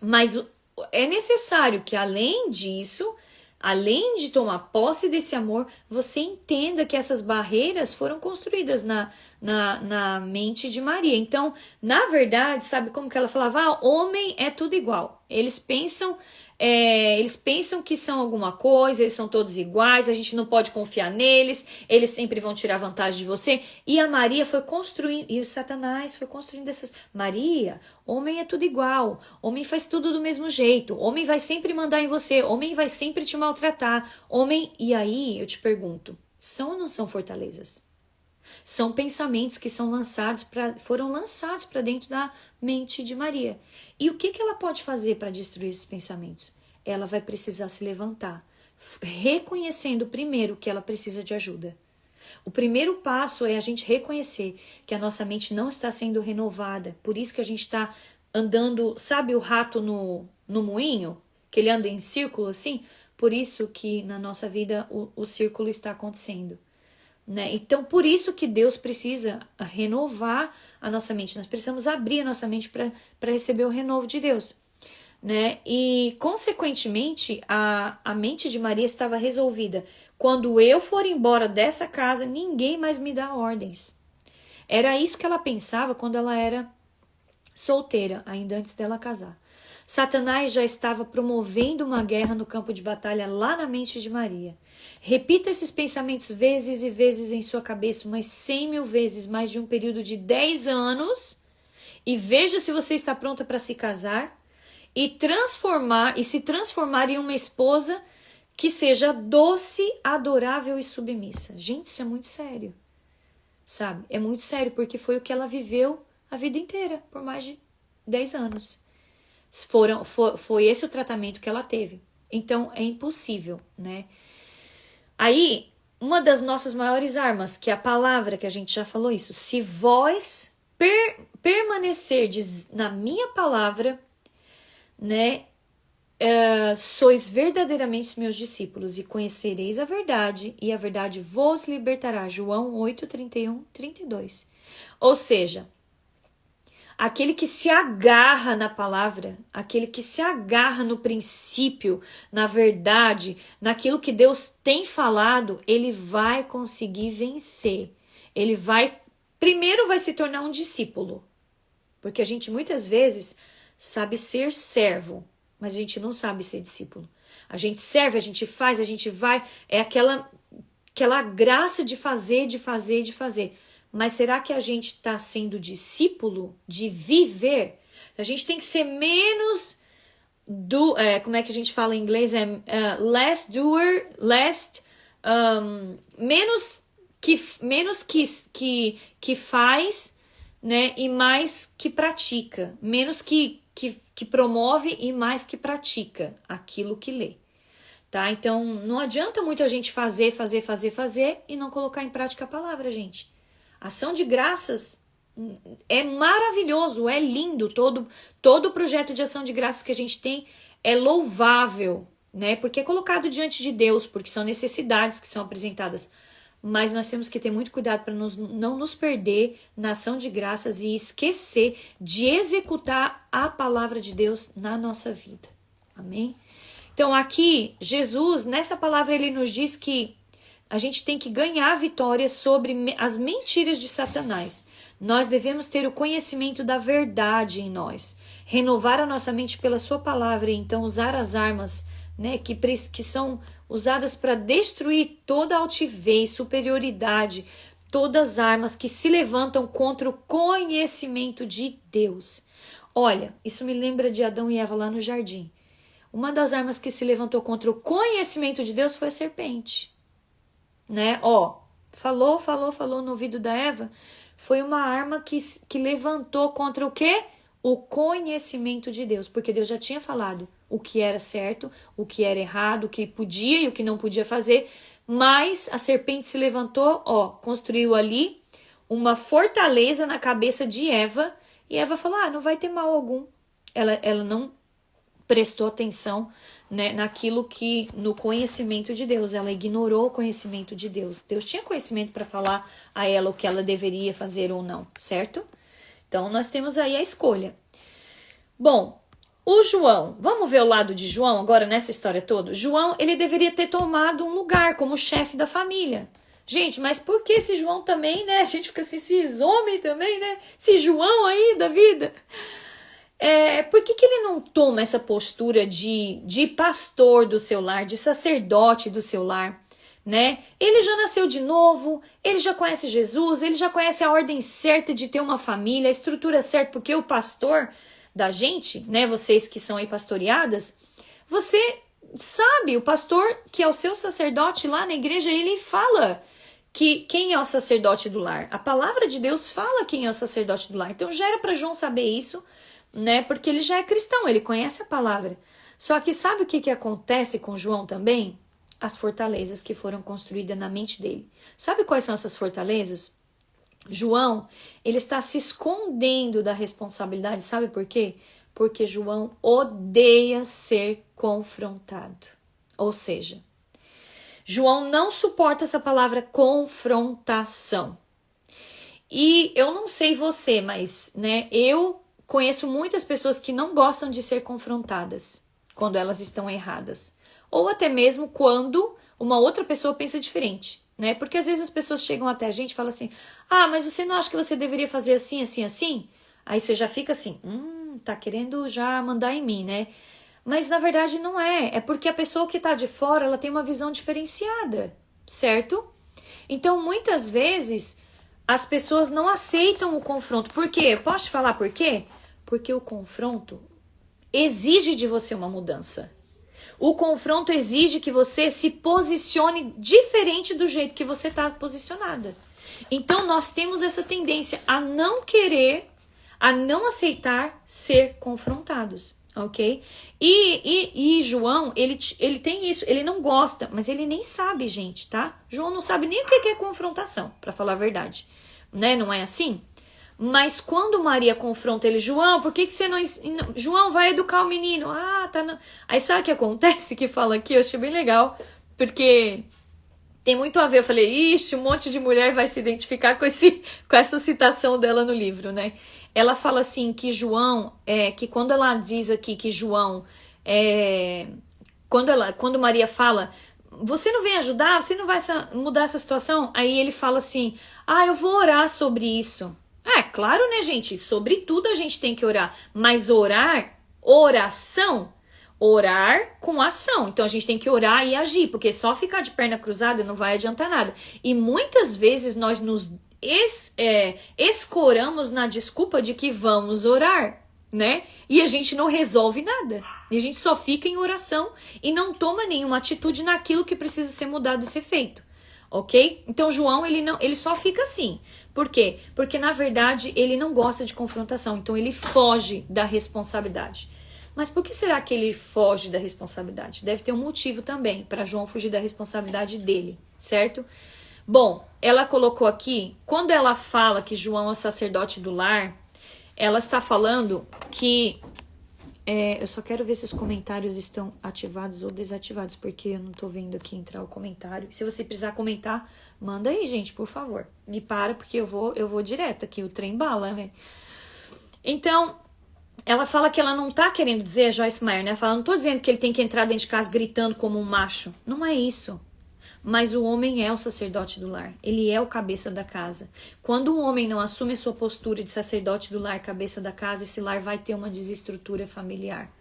Mas é necessário que, além disso, além de tomar posse desse amor, você entenda que essas barreiras foram construídas na mente de Maria. Então, na verdade, sabe como que ela falava? Ah, homem é tudo igual. Eles pensam que são alguma coisa, eles são todos iguais, a gente não pode confiar neles, eles sempre vão tirar vantagem de você. E a Maria foi construindo, e o Satanás foi construindo essas... Maria, homem é tudo igual, homem faz tudo do mesmo jeito, homem vai sempre mandar em você, homem vai sempre te maltratar, homem... E aí, eu te pergunto, são ou não são fortalezas? São pensamentos que foram lançados para dentro da mente de Maria. E o que ela pode fazer para destruir esses pensamentos? Ela vai precisar se levantar, reconhecendo primeiro que ela precisa de ajuda. O primeiro passo é a gente reconhecer que a nossa mente não está sendo renovada. Por isso que a gente está andando, sabe o rato no moinho? Que ele anda em círculo assim? Por isso que na nossa vida o círculo está acontecendo. Né? Então, por isso que Deus precisa renovar a nossa mente. Nós precisamos abrir a nossa mente para receber o renovo de Deus. Né? E, consequentemente, a mente de Maria estava resolvida. Quando eu for embora dessa casa, ninguém mais me dá ordens. Era isso que ela pensava quando ela era solteira, ainda antes dela casar. Satanás já estava promovendo uma guerra no campo de batalha lá na mente de Maria. Repita esses pensamentos vezes e vezes em sua cabeça, umas 100.000 vezes, mais de um período de 10 anos, e veja se você está pronta para se casar e se transformar em uma esposa que seja doce, adorável e submissa. Gente, isso é muito sério, sabe? É muito sério, porque foi o que ela viveu a vida inteira, por mais de 10 anos. Foi esse o tratamento que ela teve. Então, é impossível, né? Aí, uma das nossas maiores armas, que é a palavra, que a gente já falou isso. Se vós permanecerdes na minha palavra, né? Sois verdadeiramente meus discípulos e conhecereis a verdade e a verdade vos libertará. João 8, 31, 32. Ou seja, aquele que se agarra na palavra, aquele que se agarra no princípio, na verdade, naquilo que Deus tem falado, ele vai conseguir vencer. Ele vai, primeiro vai se tornar um discípulo. Porque a gente muitas vezes sabe ser servo, mas a gente não sabe ser discípulo. A gente serve, a gente faz, a gente vai, é aquela graça de fazer. Mas será que a gente está sendo discípulo de viver? A gente tem que ser menos como é que a gente fala em inglês? Less doer, menos que faz, né? E mais que pratica. Menos que promove e mais que pratica aquilo que lê. Tá? Então, não adianta muito a gente fazer e não colocar em prática a palavra, gente. Ação de graças é maravilhoso, é lindo. Todo o projeto de ação de graças que a gente tem é louvável, né? Porque é colocado diante de Deus, porque são necessidades que são apresentadas. Mas nós temos que ter muito cuidado para não nos perder na ação de graças e esquecer de executar a palavra de Deus na nossa vida. Amém? Então aqui, Jesus, nessa palavra, ele nos diz que a gente tem que ganhar a vitória sobre as mentiras de Satanás. Nós devemos ter o conhecimento da verdade em nós. Renovar a nossa mente pela sua palavra e então usar as armas, né, que são usadas para destruir toda altivez, superioridade, todas as armas que se levantam contra o conhecimento de Deus. Olha, isso me lembra de Adão e Eva lá no jardim. Uma das armas que se levantou contra o conhecimento de Deus foi a serpente. Né? Falou no ouvido da Eva, foi uma arma que levantou contra o quê? O conhecimento de Deus, porque Deus já tinha falado o que era certo, o que era errado, o que podia e o que não podia fazer, mas a serpente se levantou, construiu ali uma fortaleza na cabeça de Eva, e Eva falou, não vai ter mal algum. Ela não prestou atenção, né, no conhecimento de Deus. Ela ignorou o conhecimento de Deus. Deus tinha conhecimento para falar a ela o que ela deveria fazer ou não, certo? Então, nós temos aí a escolha. Bom, o João, vamos ver o lado de João agora nessa história toda? João, ele deveria ter tomado um lugar como chefe da família. Gente, mas por que esse João também, né? A gente fica assim, esses homens também, né? Esse João aí da vida. Por que ele não toma essa postura de pastor do seu lar, de sacerdote do seu lar, né? Ele já nasceu de novo, ele já conhece Jesus, ele já conhece a ordem certa de ter uma família, a estrutura certa, porque o pastor da gente, né, vocês que são aí pastoreadas, você sabe, o pastor que é o seu sacerdote lá na igreja, ele fala quem é o sacerdote do lar. A palavra de Deus fala quem é o sacerdote do lar. Então já era para João saber isso, né? Porque ele já é cristão, ele conhece a palavra. Só que sabe o que acontece com João também? As fortalezas que foram construídas na mente dele. Sabe quais são essas fortalezas? João, ele está se escondendo da responsabilidade, sabe por quê? Porque João odeia ser confrontado. Ou seja, João não suporta essa palavra confrontação. E eu não sei você, mas, né, eu conheço muitas pessoas que não gostam de ser confrontadas quando elas estão erradas. Ou até mesmo quando uma outra pessoa pensa diferente, né? Porque às vezes as pessoas chegam até a gente e falam assim, mas você não acha que você deveria fazer assim, assim, assim? Aí você já fica assim, tá querendo já mandar em mim, né? Mas na verdade não é. É porque a pessoa que tá de fora, ela tem uma visão diferenciada, certo? Então muitas vezes as pessoas não aceitam o confronto. Por quê? Posso te falar por quê? Porque o confronto exige de você uma mudança. O confronto exige que você se posicione diferente do jeito que você está posicionada. Então, nós temos essa tendência a não querer, a não aceitar ser confrontados, ok? E João, ele tem isso, ele não gosta, mas ele nem sabe, gente, tá? João não sabe nem o que é confrontação, para falar a verdade, né? Não é assim? Mas quando Maria confronta ele, João, por que você não... João, vai educar o menino. Tá... Aí sabe o que acontece? Que fala aqui, eu achei bem legal. Porque Tem muito a ver, eu falei, ixi, um monte de mulher vai se identificar com essa citação dela no livro, né? Ela fala assim que João, que quando ela diz aqui que João, quando Maria fala, você não vem ajudar, você não vai mudar essa situação? Aí ele fala assim, eu vou orar sobre isso. Claro, né, gente? Sobre tudo a gente tem que orar, mas oração, orar com ação. Então a gente tem que orar e agir, porque só ficar de perna cruzada não vai adiantar nada. E muitas vezes nós nos escoramos na desculpa de que vamos orar, né? E a gente não resolve nada. E a gente só fica em oração e não toma nenhuma atitude naquilo que precisa ser mudado e ser feito. Ok? Então João, ele só fica assim. Por quê? Porque na verdade ele não gosta de confrontação. Então ele foge da responsabilidade. Mas por que será que ele foge da responsabilidade? Deve ter um motivo também para João fugir da responsabilidade dele, certo? Bom, ela colocou aqui, quando ela fala que João é o sacerdote do lar, ela está falando que... eu só quero ver se os comentários estão ativados ou desativados, porque eu não estou vendo aqui entrar o comentário. Se você precisar comentar, manda aí, gente, por favor. Me para, porque eu vou direto aqui, o trem bala, né? Então, ela fala que ela não tá querendo dizer, a Joyce Meyer, né? Ela fala, não tô dizendo que ele tem que entrar dentro de casa gritando como um macho. Não é isso. Mas o homem é o sacerdote do lar. Ele é o cabeça da casa. Quando o homem não assume a sua postura de sacerdote do lar, cabeça da casa, esse lar vai ter uma desestrutura familiar.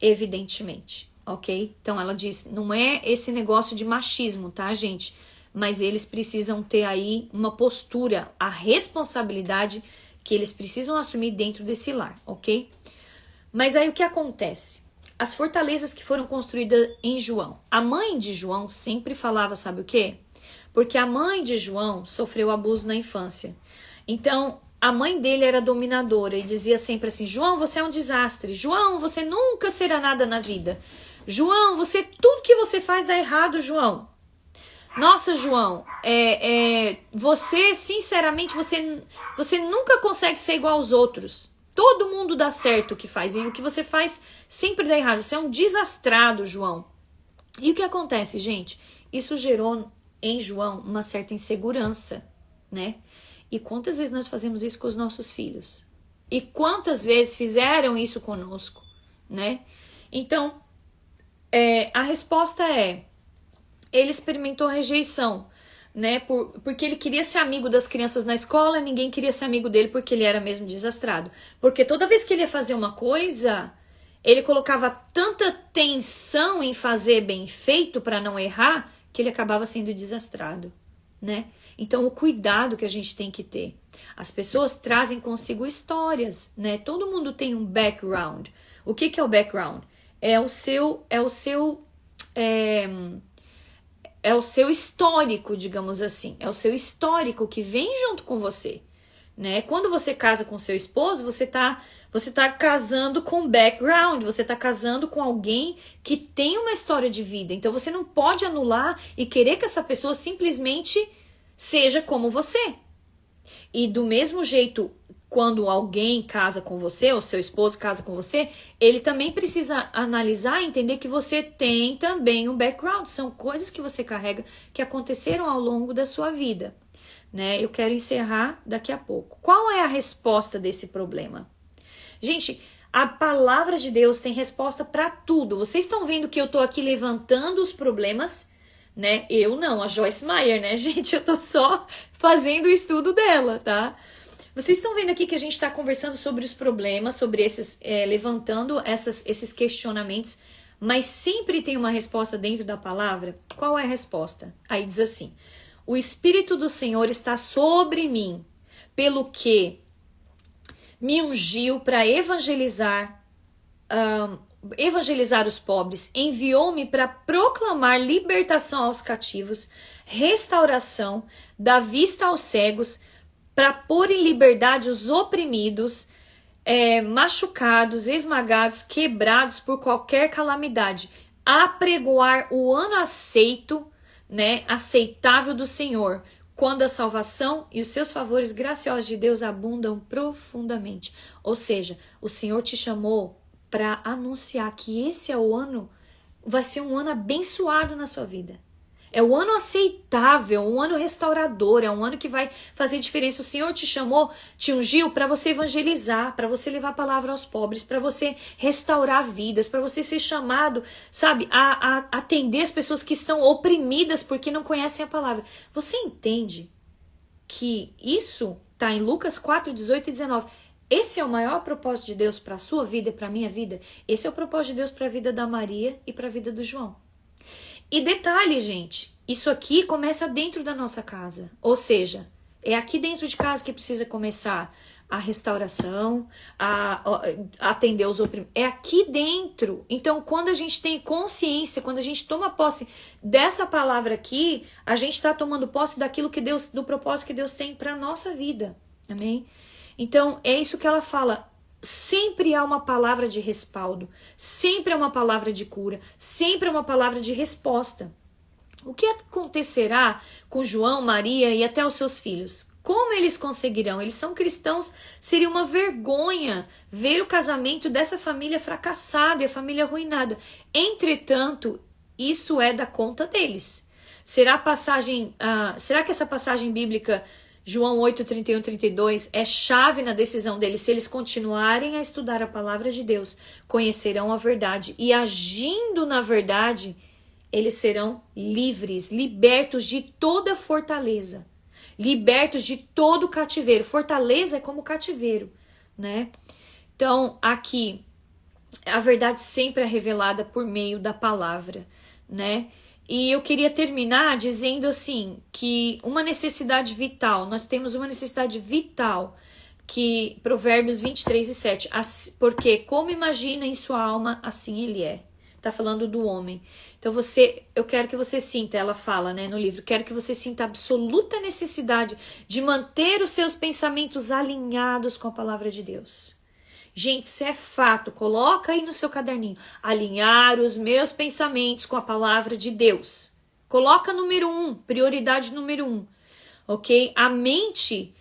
Evidentemente. Ok? Então ela diz, não é esse negócio de machismo, tá, gente? Mas eles precisam ter aí uma postura, a responsabilidade que eles precisam assumir dentro desse lar, ok? Mas aí o que acontece? As fortalezas que foram construídas em João. A mãe de João sempre falava, sabe o quê? Porque a mãe de João sofreu abuso na infância. Então, a mãe dele era dominadora e dizia sempre assim, João, você é um desastre. João, você nunca será nada na vida. João, tudo que você faz dá errado, João. Nossa, João, você, sinceramente, você nunca consegue ser igual aos outros. Todo mundo dá certo o que faz. E o que você faz sempre dá errado. Você é um desastrado, João. E o que acontece, gente? Isso gerou em João uma certa insegurança, né? E quantas vezes nós fazemos isso com os nossos filhos? E quantas vezes fizeram isso conosco, né? Então, a resposta é... Ele experimentou rejeição, né? Porque ele queria ser amigo das crianças na escola, ninguém queria ser amigo dele porque ele era mesmo desastrado. Porque toda vez que ele ia fazer uma coisa, ele colocava tanta tensão em fazer bem feito para não errar, que ele acabava sendo desastrado, né? Então, o cuidado que a gente tem que ter. As pessoas trazem consigo histórias, né? Todo mundo tem um background. O que é o background? É o seu histórico, digamos assim. É o seu histórico que vem junto com você, né? Quando você casa com seu esposo, você tá casando com background, você tá casando com alguém que tem uma história de vida. Então você não pode anular e querer que essa pessoa simplesmente seja como você. E do mesmo jeito, quando alguém casa com você, ou seu esposo casa com você, ele também precisa analisar e entender que você tem também um background. São coisas que você carrega que aconteceram ao longo da sua vida, né? Eu quero encerrar daqui a pouco. Qual é a resposta desse problema? Gente, a palavra de Deus tem resposta para tudo. Vocês estão vendo que eu tô aqui levantando os problemas, né? Eu não, a Joyce Meyer, né, gente? Eu tô só fazendo o estudo dela, tá? Vocês estão vendo aqui que a gente está conversando sobre os problemas, sobre levantando esses questionamentos, mas sempre tem uma resposta dentro da palavra. Qual é a resposta? Aí diz assim, o Espírito do Senhor está sobre mim, pelo que me ungiu para evangelizar os pobres, enviou-me para proclamar libertação aos cativos, restauração da vista aos cegos, para pôr em liberdade os oprimidos, machucados, esmagados, quebrados por qualquer calamidade, apregoar o ano aceito, né, aceitável do Senhor, quando a salvação e os seus favores graciosos de Deus abundam profundamente. Ou seja, o Senhor te chamou para anunciar que esse é o ano, vai ser um ano abençoado na sua vida. É o ano aceitável, um ano restaurador, é um ano que vai fazer diferença. O Senhor te chamou, te ungiu para você evangelizar, para você levar a palavra aos pobres, para você restaurar vidas, para você ser chamado, sabe, a atender as pessoas que estão oprimidas porque não conhecem a palavra. Você entende que isso está em Lucas 4, 18 e 19. Esse é o maior propósito de Deus para a sua vida e para a minha vida. Esse é o propósito de Deus para a vida da Maria e para a vida do João. E detalhe, gente, isso aqui começa dentro da nossa casa. Ou seja, é aqui dentro de casa que precisa começar a restauração, a atender os oprimidos. É aqui dentro. Então, quando a gente tem consciência, quando a gente toma posse dessa palavra aqui, a gente está tomando posse daquilo que Deus, do propósito que Deus tem para a nossa vida. Amém? Então, é isso que ela fala. Sempre há uma palavra de respaldo, sempre há uma palavra de cura, sempre há uma palavra de resposta. O que acontecerá com João, Maria e até os seus filhos? Como eles conseguirão? Eles são cristãos, seria uma vergonha ver o casamento dessa família fracassado e a família arruinada. Entretanto, isso é da conta deles. Será que essa passagem bíblica João 8, 31 e 32 é chave na decisão deles? Se eles continuarem a estudar a palavra de Deus, conhecerão a verdade e agindo na verdade, eles serão livres, libertos de toda fortaleza, libertos de todo cativeiro. Fortaleza é como cativeiro, né? Então, aqui, a verdade sempre é revelada por meio da palavra, né? E eu queria terminar dizendo assim, que uma necessidade vital, nós temos uma necessidade vital, que Provérbios 23 e 7, porque como imagina em sua alma, assim ele é. Tá falando do homem. Então eu quero que você sinta, ela fala, né, no livro, quero que você sinta absoluta necessidade de manter os seus pensamentos alinhados com a palavra de Deus. Gente, isso é fato, coloca aí no seu caderninho, alinhar os meus pensamentos com a palavra de Deus. Coloca número 1, prioridade número 1, ok? A mente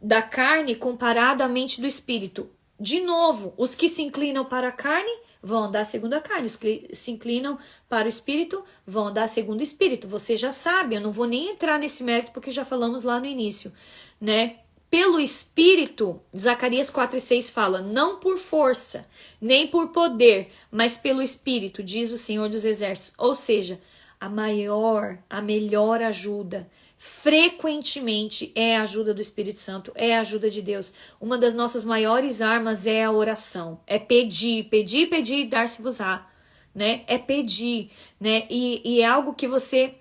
da carne comparada à mente do espírito. De novo, os que se inclinam para a carne vão andar segundo a carne, os que se inclinam para o espírito vão andar segundo o espírito. Você já sabe, eu não vou nem entrar nesse mérito porque já falamos lá no início, né? Pelo Espírito, Zacarias 4:6 fala, não por força, nem por poder, mas pelo Espírito, diz o Senhor dos Exércitos. Ou seja, a melhor ajuda, frequentemente, é a ajuda do Espírito Santo, é a ajuda de Deus. Uma das nossas maiores armas é a oração, é pedir, e dar-se-vos-á, né? É pedir, né? E é algo que você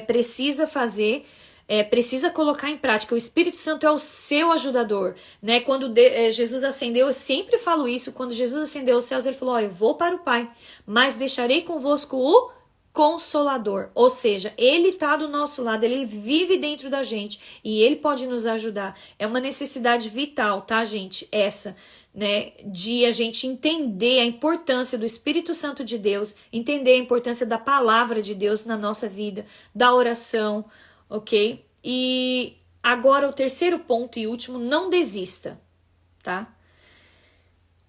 precisa fazer, precisa colocar em prática. O Espírito Santo é o seu ajudador, né? Quando Jesus ascendeu, eu sempre falo isso, quando Jesus ascendeu aos céus, ele falou, eu vou para o Pai, mas deixarei convosco o Consolador, ou seja, ele está do nosso lado, ele vive dentro da gente e ele pode nos ajudar. É uma necessidade vital, tá, gente? Essa, né, de a gente entender a importância do Espírito Santo de Deus, entender a importância da palavra de Deus na nossa vida, da oração, ok? E agora o terceiro ponto e último, não desista, tá?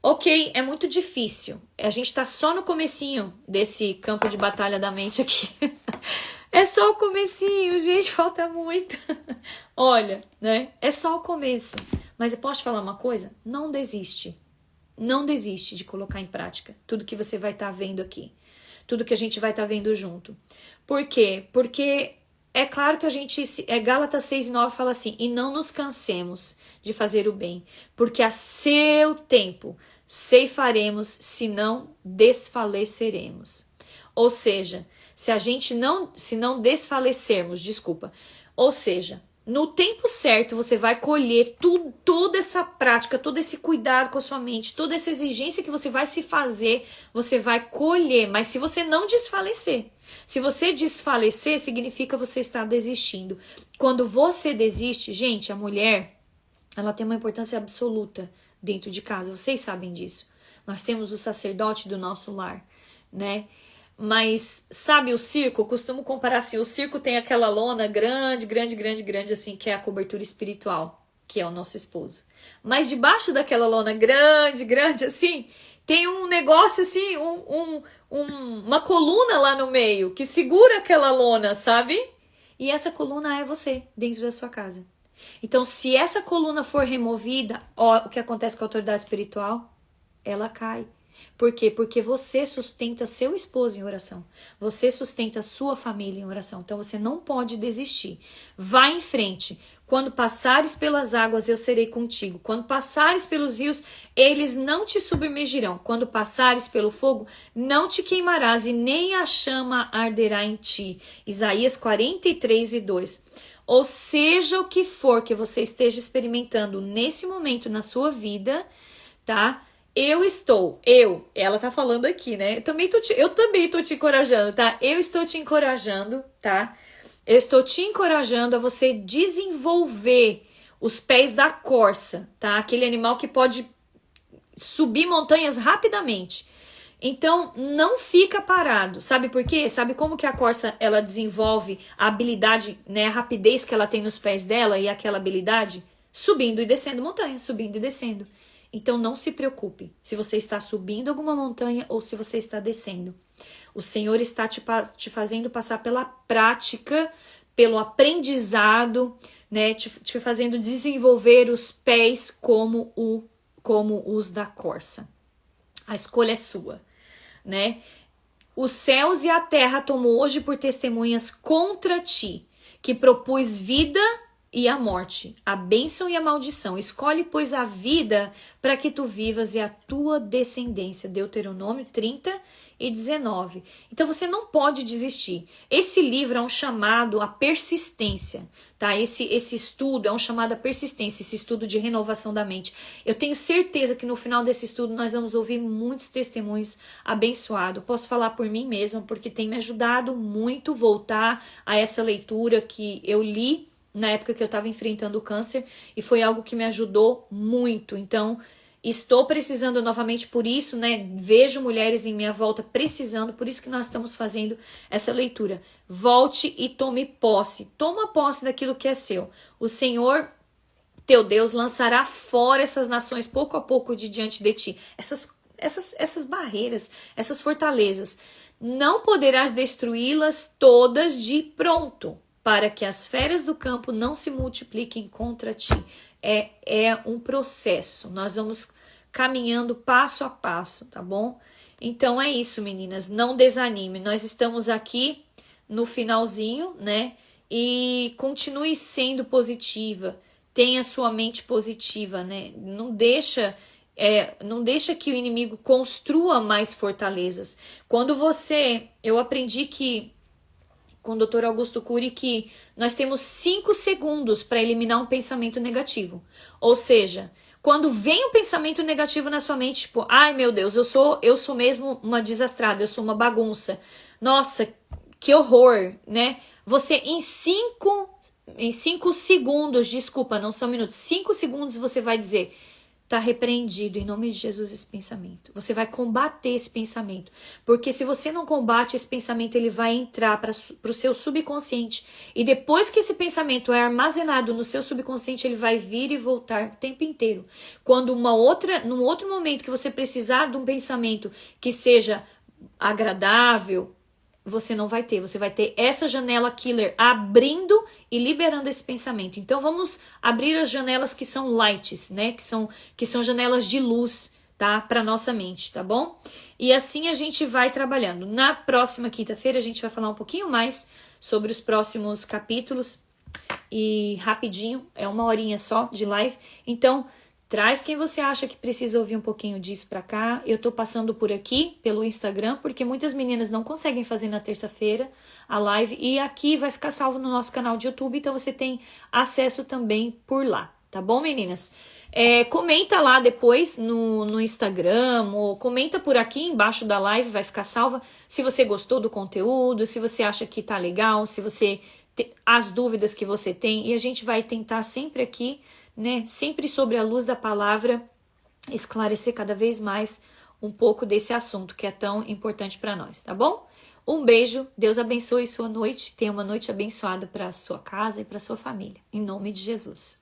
Ok, é muito difícil. A gente tá só no comecinho desse campo de batalha da mente aqui. É só o comecinho, gente, falta muito. Olha, né? É só o começo. Mas eu posso te falar uma coisa? Não desiste. Não desiste de colocar em prática tudo que você vai estar vendo aqui. Tudo que a gente vai estar vendo junto. Por quê? Porque é claro que a gente... Gálatas 6:9 fala assim, e não nos cansemos de fazer o bem, porque a seu tempo ceifaremos, se não desfaleceremos. Ou seja, se não desfalecermos, ou seja, no tempo certo você vai colher toda essa prática, todo esse cuidado com a sua mente, toda essa exigência que você vai se fazer, você vai colher, mas se você não desfalecer. Se você desfalecer, significa você estar desistindo. Quando você desiste, gente, a mulher, ela tem uma importância absoluta dentro de casa, vocês sabem disso. Nós temos o sacerdote do nosso lar, né? Mas, sabe o circo? Eu costumo comparar assim, o circo tem aquela lona grande, assim, que é a cobertura espiritual, que é o nosso esposo. Mas debaixo daquela lona grande, assim, tem um negócio assim, uma coluna lá no meio que segura aquela lona, sabe? E essa coluna é você, dentro da sua casa. Então, se essa coluna for removida, ó, o que acontece com a autoridade espiritual? Ela cai. Por quê? Porque você sustenta seu esposo em oração. Você sustenta sua família em oração. Então, você não pode desistir. Vá em frente. Quando passares pelas águas, eu serei contigo. Quando passares pelos rios, eles não te submergirão. Quando passares pelo fogo, não te queimarás e nem a chama arderá em ti. Isaías 43:2. Ou seja o que for que você esteja experimentando nesse momento na sua vida, tá? Ela tá falando aqui, né? Eu também tô te encorajando, tá? Eu estou te encorajando, tá? Eu estou te encorajando a você desenvolver os pés da corça, tá? Aquele animal que pode subir montanhas rapidamente. Então, não fica parado. Sabe por quê? Sabe como que a corça, ela desenvolve a habilidade, né? A rapidez que ela tem nos pés dela e aquela habilidade? Subindo e descendo montanha, subindo e descendo. Então, não se preocupe se você está subindo alguma montanha ou se você está descendo. O Senhor está te fazendo passar pela prática, pelo aprendizado, né? Te fazendo desenvolver os pés como os da corça. A escolha é sua, né? Os céus e a terra tomou hoje por testemunhas contra ti, que propus vida e a morte, a bênção e a maldição. Escolhe, pois, a vida para que tu vivas e a tua descendência. Deuteronômio 30:19. Então você não pode desistir. Esse livro é um chamado à persistência, tá? Esse estudo é um chamado à persistência, esse estudo de renovação da mente. Eu tenho certeza que no final desse estudo nós vamos ouvir muitos testemunhos abençoados. Posso falar por mim mesma, porque tem me ajudado muito voltar a essa leitura que eu li na época que eu estava enfrentando o câncer, e foi algo que me ajudou muito. Então, estou precisando novamente por isso, né? Vejo mulheres em minha volta precisando, por isso que nós estamos fazendo essa leitura. Volte e tome posse. Toma posse daquilo que é seu. O Senhor, teu Deus, lançará fora essas nações pouco a pouco de diante de ti. Essas barreiras, essas fortalezas. Não poderás destruí-las todas de pronto, para que as feras do campo não se multipliquem contra ti. É um processo. Nós vamos caminhando passo a passo, tá bom? Então é isso, meninas. Não desanime. Nós estamos aqui no finalzinho, né? E continue sendo positiva. Tenha sua mente positiva, né? Não deixa que o inimigo construa mais fortalezas. Eu aprendi que com o Dr. Augusto Cury que nós temos 5 segundos para eliminar um pensamento negativo. Ou seja, quando vem um pensamento negativo na sua mente, tipo, ai meu Deus, eu sou mesmo uma desastrada, eu sou uma bagunça. Nossa, que horror, né? Você em 5 segundos, desculpa, não são minutos, 5 segundos você vai dizer: tá repreendido em nome de Jesus esse pensamento. Você vai combater esse pensamento. Porque se você não combate esse pensamento, ele vai entrar para o seu subconsciente. E depois que esse pensamento é armazenado no seu subconsciente, ele vai vir e voltar o tempo inteiro. Quando num outro momento que você precisar de um pensamento que seja agradável, você não vai ter. Você vai ter essa janela killer abrindo e liberando esse pensamento. Então vamos abrir as janelas que são lights, né? Que são janelas de luz, tá? Para nossa mente, tá bom? E assim a gente vai trabalhando. Na próxima quinta-feira a gente vai falar um pouquinho mais sobre os próximos capítulos. E rapidinho, é 1 horinha só de live. Então, traz quem você acha que precisa ouvir um pouquinho disso pra cá. Eu tô passando por aqui, pelo Instagram, porque muitas meninas não conseguem fazer na terça-feira a live. E aqui vai ficar salvo no nosso canal de YouTube, então você tem acesso também por lá. Tá bom, meninas? Comenta lá depois no Instagram, ou comenta por aqui embaixo da live, vai ficar salva. Se você gostou do conteúdo, se você acha que tá legal, se você as dúvidas que você tem. E a gente vai tentar sempre aqui, né, sempre sobre a luz da palavra, esclarecer cada vez mais um pouco desse assunto que é tão importante para nós, tá bom? Um beijo, Deus abençoe sua noite, tenha uma noite abençoada para sua casa e para sua família, em nome de Jesus.